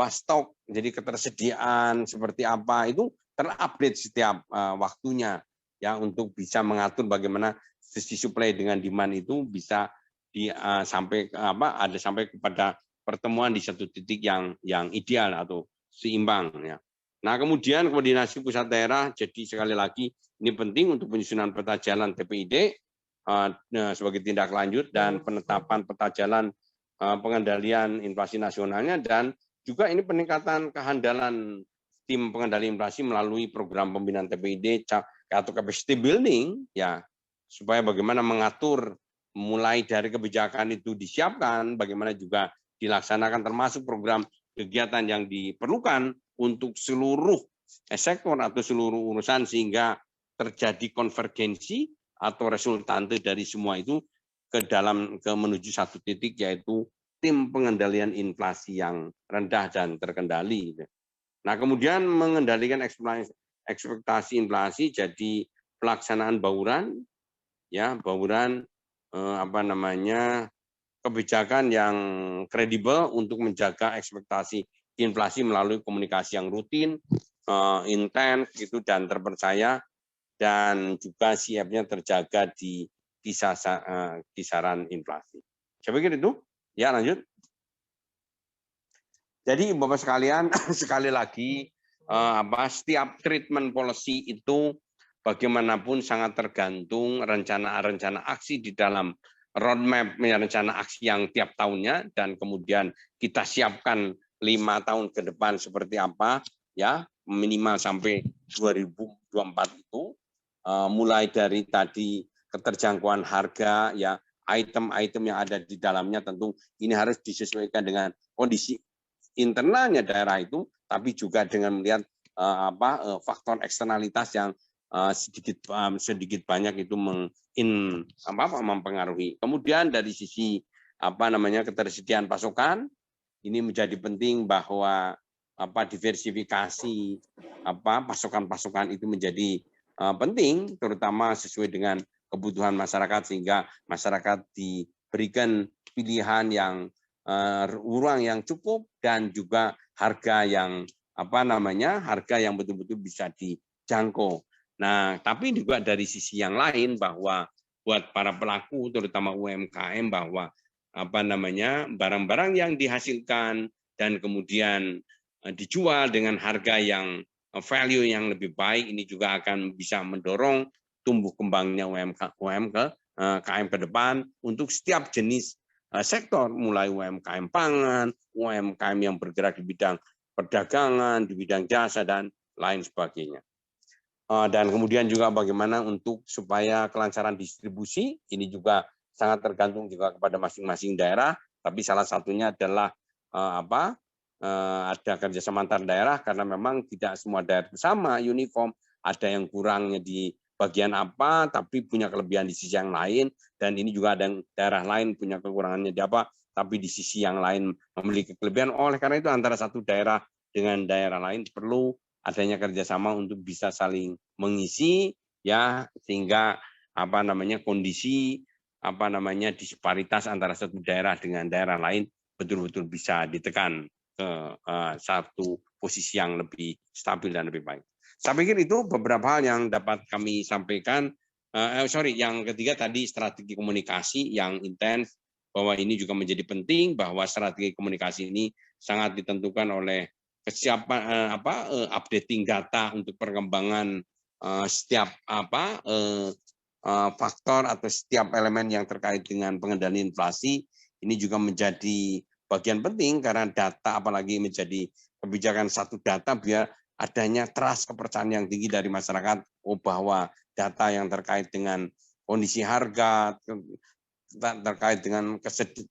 F: stok, jadi ketersediaan seperti apa itu terupdate setiap waktunya ya, untuk bisa mengatur bagaimana sisi supply dengan demand itu bisa sampai kepada pertemuan di satu titik yang ideal atau seimbang ya. Nah, kemudian koordinasi pusat daerah, jadi sekali lagi ini penting untuk penyusunan peta jalan TPID sebagai tindak lanjut dan penetapan peta jalan pengendalian inflasi nasionalnya, dan juga ini peningkatan kehandalan tim pengendali inflasi melalui program pembinaan TPID atau capacity building ya, supaya bagaimana mengatur mulai dari kebijakan itu disiapkan, bagaimana juga dilaksanakan, termasuk program kegiatan yang diperlukan untuk seluruh sektor atau seluruh urusan, sehingga terjadi konvergensi atau resultante dari semua itu menuju satu titik, yaitu tim pengendalian inflasi yang rendah dan terkendali. Nah, kemudian mengendalikan ekspektasi inflasi, jadi pelaksanaan bauran ya, kebijakan yang kredibel untuk menjaga ekspektasi inflasi melalui komunikasi yang rutin, intens gitu dan terpercaya, dan juga siapnya terjaga di kisaran inflasi. Saya pikir itu. Ya, lanjut. Jadi Bapak sekalian, sekali lagi setiap treatment policy itu bagaimanapun sangat tergantung rencana aksi di dalam roadmap, rencana aksi yang tiap tahunnya, dan kemudian kita siapkan 5 tahun ke depan seperti apa ya, minimal sampai 2024 itu, mulai dari tadi keterjangkauan harga ya, item-item yang ada di dalamnya tentu ini harus disesuaikan dengan kondisi internalnya daerah itu, tapi juga dengan melihat faktor eksternalitas yang sedikit banyak itu mempengaruhi. Kemudian dari sisi ketersediaan pasokan, ini menjadi penting bahwa diversifikasi pasokan itu menjadi penting, terutama sesuai dengan kebutuhan masyarakat, sehingga masyarakat diberikan pilihan yang ruang yang cukup dan juga harga yang harga yang betul-betul bisa dijangkau. Nah, tapi juga dari sisi yang lain bahwa buat para pelaku terutama UMKM bahwa barang-barang yang dihasilkan dan kemudian dijual dengan harga yang value yang lebih baik ini juga akan bisa mendorong tumbuh kembangnya UMKM ke depan untuk setiap jenis sektor, mulai UMKM pangan, UMKM yang bergerak di bidang perdagangan, di bidang jasa, dan lain sebagainya. Dan kemudian juga bagaimana untuk supaya kelancaran distribusi, ini juga sangat tergantung juga kepada masing-masing daerah, tapi salah satunya adalah ada kerjasama antar daerah, karena memang tidak semua daerah sama uniform, ada yang kurangnya di bagian apa, tapi punya kelebihan di sisi yang lain, dan ini juga ada yang daerah lain punya kekurangannya di apa, tapi di sisi yang lain memiliki kelebihan. Oleh karena itu antara satu daerah dengan daerah lain perlu adanya kerjasama untuk bisa saling mengisi, ya, sehingga kondisi disparitas antara satu daerah dengan daerah lain betul-betul bisa ditekan ke satu posisi yang lebih stabil dan lebih baik. Saya pikir itu beberapa hal yang dapat kami sampaikan. Yang ketiga tadi strategi komunikasi yang intens, bahwa ini juga menjadi penting, bahwa strategi komunikasi ini sangat ditentukan oleh kesiapan updating data untuk perkembangan setiap faktor atau setiap elemen yang terkait dengan pengendalian inflasi. Ini juga menjadi bagian penting karena data, apalagi menjadi kebijakan satu data, biar adanya trust, kepercayaan yang tinggi dari masyarakat bahwa data yang terkait dengan kondisi harga, terkait dengan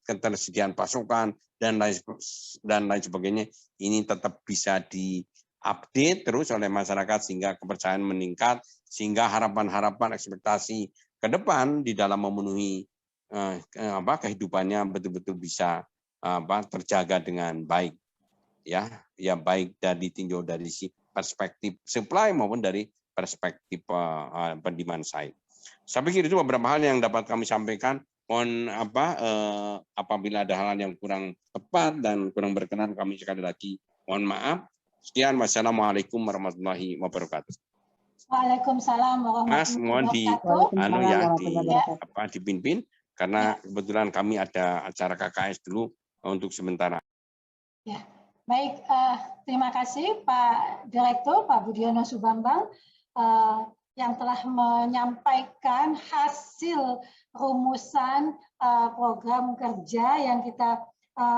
F: ketersediaan pasokan dan lain sebagainya, ini tetap bisa diupdate terus oleh masyarakat sehingga kepercayaan meningkat, sehingga harapan-harapan ekspektasi ke depan di dalam memenuhi kehidupannya betul-betul bisa terjaga dengan baik. Ya baik ditinjau dari perspektif supply maupun dari perspektif demand side. Saya pikir itu beberapa hal yang dapat kami sampaikan. Mohon apabila ada hal yang kurang tepat dan kurang berkenan, kami sekali lagi mohon maaf. Sekian, wassalamualaikum warahmatullahi wabarakatuh.
A: Waalaikumsalam
F: Mas, mohon dipimpin karena kebetulan kami ada acara KKS dulu untuk sementara.
A: Ya. Baik, terima kasih Pak Direktur, Pak Budiono Subambang, yang telah menyampaikan hasil rumusan program kerja yang kita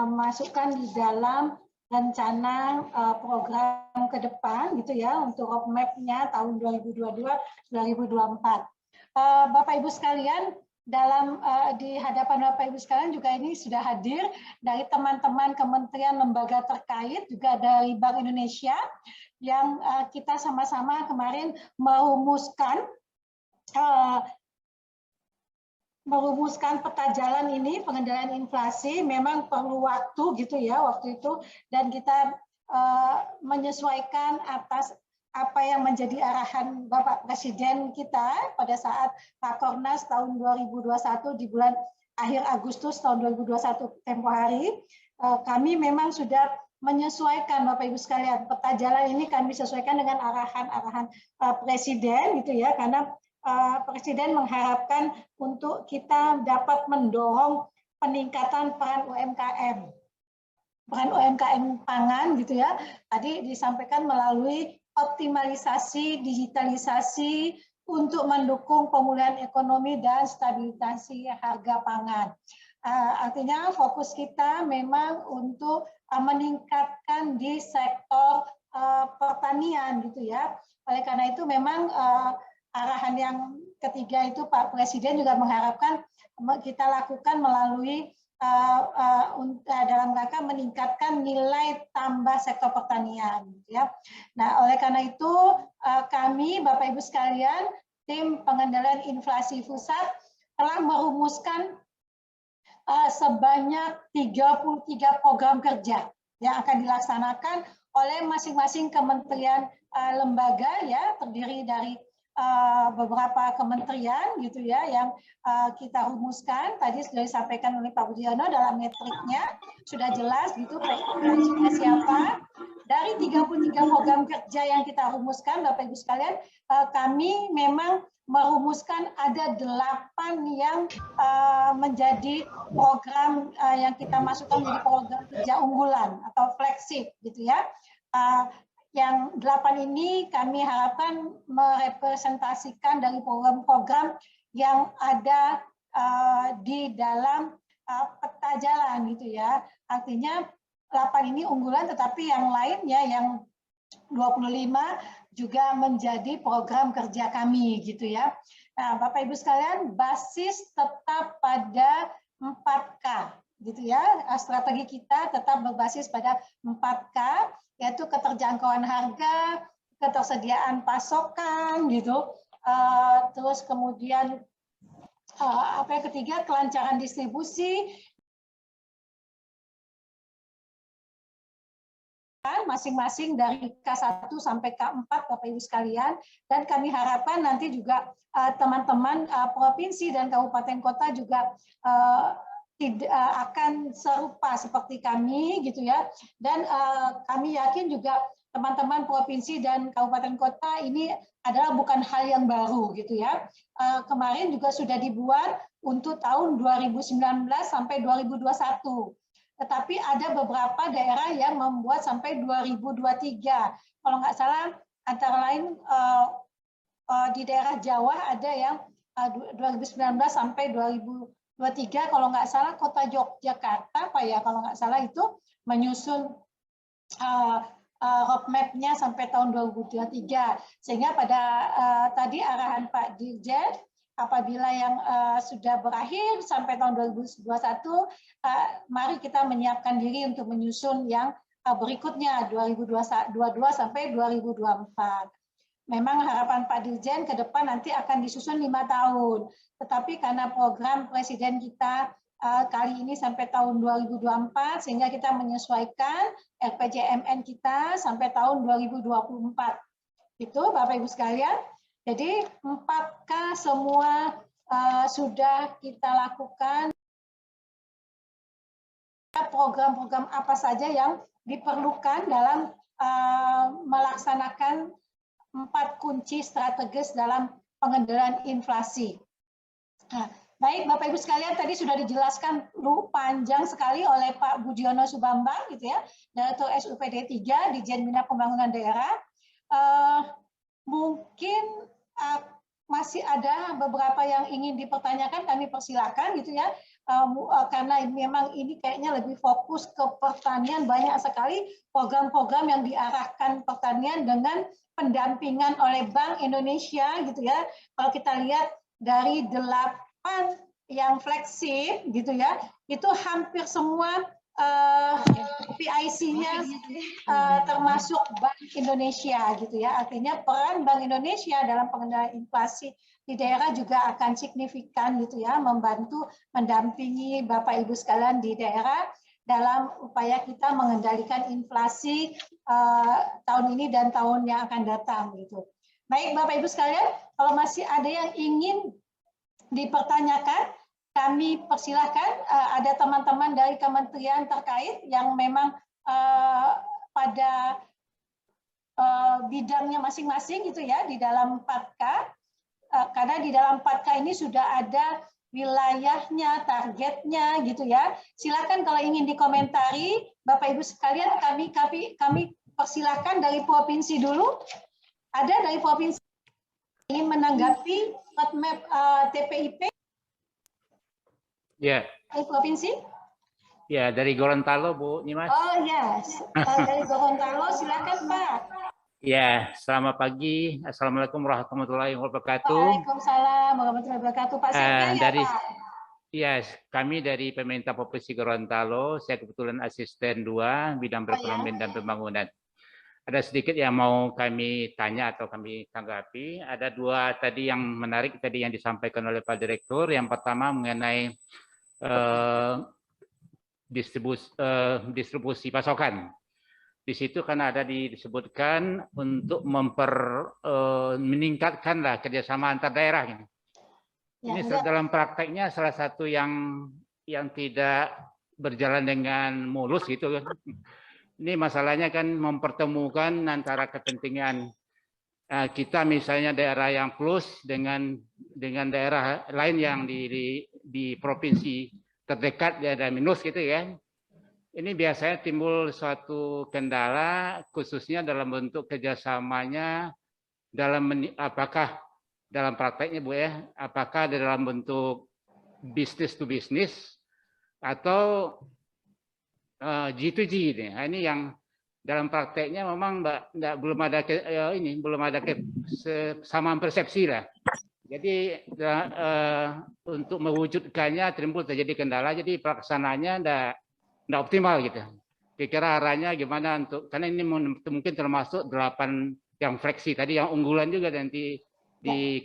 A: masukkan di dalam rencana program ke depan, gitu ya, untuk roadmap-nya tahun 2022-2024. Bapak Ibu sekalian, di hadapan Bapak Ibu sekalian juga ini sudah hadir dari teman-teman kementerian lembaga terkait, juga dari Bank Indonesia, yang kita sama-sama kemarin merumuskan peta jalan ini, pengendalian inflasi. Memang perlu waktu gitu ya, waktu itu, dan kita menyesuaikan atas apa yang menjadi arahan Bapak Presiden kita pada saat Rakornas tahun 2021 di bulan akhir Agustus tahun 2021 tempo hari. Kami memang sudah menyesuaikan Bapak Ibu sekalian, peta jalan ini kami sesuaikan dengan arahan-arahan Presiden gitu ya, karena Presiden mengharapkan untuk kita dapat mendorong peningkatan peran UMKM pangan gitu ya. Tadi disampaikan melalui optimalisasi digitalisasi untuk mendukung pemulihan ekonomi dan stabilisasi harga pangan. Artinya fokus kita memang untuk meningkatkan di sektor pertanian gitu ya. Oleh karena itu memang arahan yang ketiga itu Pak Presiden juga mengharapkan kita lakukan melalui dalam rangka meningkatkan nilai tambah sektor pertanian, ya. Nah, oleh karena itu kami Bapak Ibu sekalian, tim pengendalian inflasi pusat telah merumuskan sebanyak 33 program kerja yang akan dilaksanakan oleh masing-masing kementerian lembaga, ya, terdiri dari beberapa kementerian gitu ya, yang kita rumuskan. Tadi sudah disampaikan oleh Pak Budiono dalam metriknya sudah jelas gitu, sudah siapa,
K: Dari 33 program kerja yang kita rumuskan, Bapak Ibu sekalian, kami memang merumuskan ada 8 yang menjadi program yang kita masukkan menjadi program kerja unggulan atau flagship gitu ya. Yang 8 ini kami harapkan merepresentasikan dari program-program yang ada di dalam peta jalan gitu ya. Artinya 8 ini unggulan, tetapi yang lainnya yang 25 juga menjadi program kerja kami gitu ya. Nah, Bapak Ibu sekalian, basis tetap pada 4K gitu ya. Strategi kita tetap berbasis pada 4K, yaitu keterjangkauan harga, ketersediaan pasokan gitu. Terus kemudian apa yang ketiga, kelancaran distribusi, masing-masing dari K1 sampai K4 Bapak Ibu sekalian, dan kami harapkan nanti juga teman-teman provinsi dan kabupaten kota juga akan serupa seperti kami gitu ya, dan kami yakin juga teman-teman provinsi dan kabupaten kota ini adalah bukan hal yang baru gitu ya. Kemarin juga sudah dibuat untuk tahun 2019 sampai 2021. Tetapi ada beberapa daerah yang membuat sampai 2023. Kalau nggak salah, antara lain di daerah Jawa ada yang 2019 sampai 2023. Kalau nggak salah, kota Yogyakarta, Pak ya, kalau nggak salah itu menyusun roadmap-nya sampai tahun 2023. Sehingga pada tadi arahan Pak Dirjen, apabila yang sudah berakhir sampai tahun 2021, mari kita menyiapkan diri untuk menyusun yang berikutnya 2022 sampai 2024. Memang harapan Pak Dirjen ke depan nanti akan disusun 5 tahun. Tetapi karena program Presiden kita kali ini sampai tahun 2024, sehingga kita menyesuaikan RPJMN kita sampai tahun 2024. Itu Bapak Ibu sekalian. Jadi 4K semua sudah kita lakukan. Program-program apa saja yang diperlukan dalam melaksanakan 4 kunci strategis dalam pengendalian inflasi. Nah, baik Bapak Ibu sekalian, tadi sudah dijelaskan panjang sekali oleh Pak Budiono Subambang gitu ya, Direktur SUPD 3 di Dirjen Bina Pembangunan Daerah. Mungkin masih ada beberapa yang ingin dipertanyakan, kami persilakan gitu ya, karena memang ini kayaknya lebih fokus ke pertanian, banyak sekali program-program yang diarahkan pertanian dengan pendampingan oleh Bank Indonesia gitu ya. Kalau kita lihat dari 8 yang flagship gitu ya, itu hampir semua PIC-nya termasuk Bank Indonesia gitu ya. Artinya peran Bank Indonesia dalam pengendalian inflasi di daerah juga akan signifikan gitu ya, membantu mendampingi Bapak Ibu sekalian di daerah dalam upaya kita mengendalikan inflasi tahun ini dan tahun yang akan datang gitu. Baik Bapak Ibu sekalian, kalau masih ada yang ingin dipertanyakan, kami persilahkan. Ada teman-teman dari kementerian terkait yang memang pada bidangnya masing-masing gitu ya di dalam 4K, karena di dalam 4K ini sudah ada wilayahnya, targetnya gitu ya. Silakan kalau ingin dikomentari, Bapak Ibu sekalian, kami persilahkan dari provinsi dulu. Ada dari provinsi ingin menanggapi roadmap TPIP?
G: Ya.
K: Dari provinsi?
G: Ya, dari Gorontalo, Bu Nimas.
K: Oh yes, dari Gorontalo, silakan Pak.
G: Ya, selamat pagi. Assalamualaikum warahmatullahi wabarakatuh.
K: Waalaikumsalam warahmatullahi wabarakatuh. Pak Sekda ya Pak?
G: Ya, kami dari pemerintah Provinsi Gorontalo, saya kebetulan asisten 2 bidang perekonomian dan pembangunan. Ada sedikit yang mau kami tanya atau kami tanggapi. Ada 2 tadi yang menarik tadi yang disampaikan oleh Pak Direktur. Yang pertama mengenai distribusi pasokan. Di situ kan ada disebutkan untuk meningkatkanlah kerjasama antar daerah. Ini dalam prakteknya salah satu yang tidak berjalan dengan mulus gitu. Ini masalahnya kan mempertemukan antara kepentingan kita misalnya daerah yang plus dengan daerah lain yang di provinsi terdekat ya, ada minus gitu ya. Ini biasanya timbul suatu kendala khususnya dalam bentuk kerjasamanya apakah dalam prakteknya Bu ya, apakah dalam bentuk business to business atau G2G ini. Nah, ini yang dalam prakteknya memang belum ada kesamaan persepsi lah. Jadi untuk mewujudkannya terjadi kendala, jadi pelaksananya tidak optimal gitu. Kira-kira arahnya gimana karena ini mungkin termasuk 8 yang fleksi tadi yang unggulan juga nanti di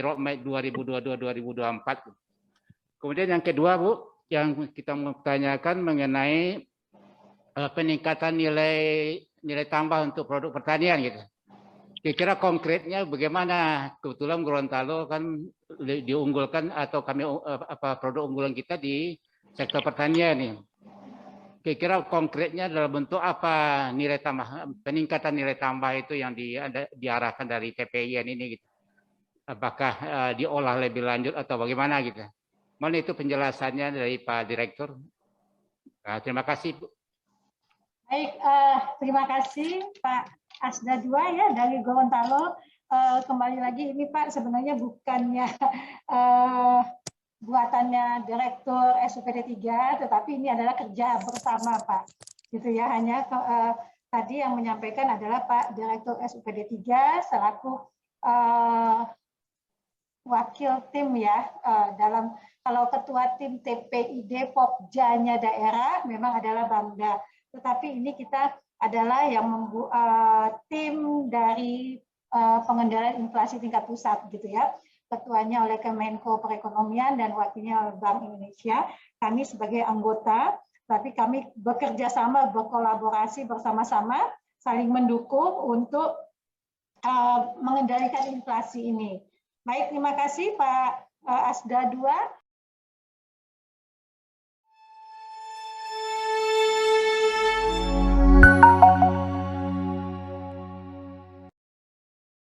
G: roadmap 2022-2024. Kemudian yang kedua Bu, yang kita mau tanyakan mengenai peningkatan nilai tambah untuk produk pertanian gitu. Kira-kira konkretnya bagaimana? Kebetulan Gorontalo kan diunggulkan atau kami produk unggulan kita di sektor pertanian nih. Kira-kira konkretnya dalam bentuk apa nilai tambah, peningkatan nilai tambah itu yang diarahkan dari TPIN ini gitu. Apakah diolah lebih lanjut atau bagaimana gitu? Mana itu penjelasannya dari Pak Direktur? Nah, terima kasih Bu.
K: Baik, terima kasih Pak Asda 2 ya dari Gorontalo. Kembali lagi ini Pak sebenarnya bukannya buatannya Direktur SUPD 3, tetapi ini adalah kerja bersama Pak. Gitu ya, hanya tadi yang menyampaikan adalah Pak Direktur SUPD 3 selaku wakil tim ya dalam kalau ketua tim TPID Popjanya daerah memang adalah Bangda, tetapi ini kita adalah yang tim dari pengendalian inflasi tingkat pusat gitu ya, ketuanya oleh Kemenko Perekonomian dan wakilnya oleh Bank Indonesia. Kami sebagai anggota, tapi kami bekerja sama, berkolaborasi bersama-sama, saling mendukung untuk mengendalikan inflasi ini. Baik, terima kasih Pak Asda 2.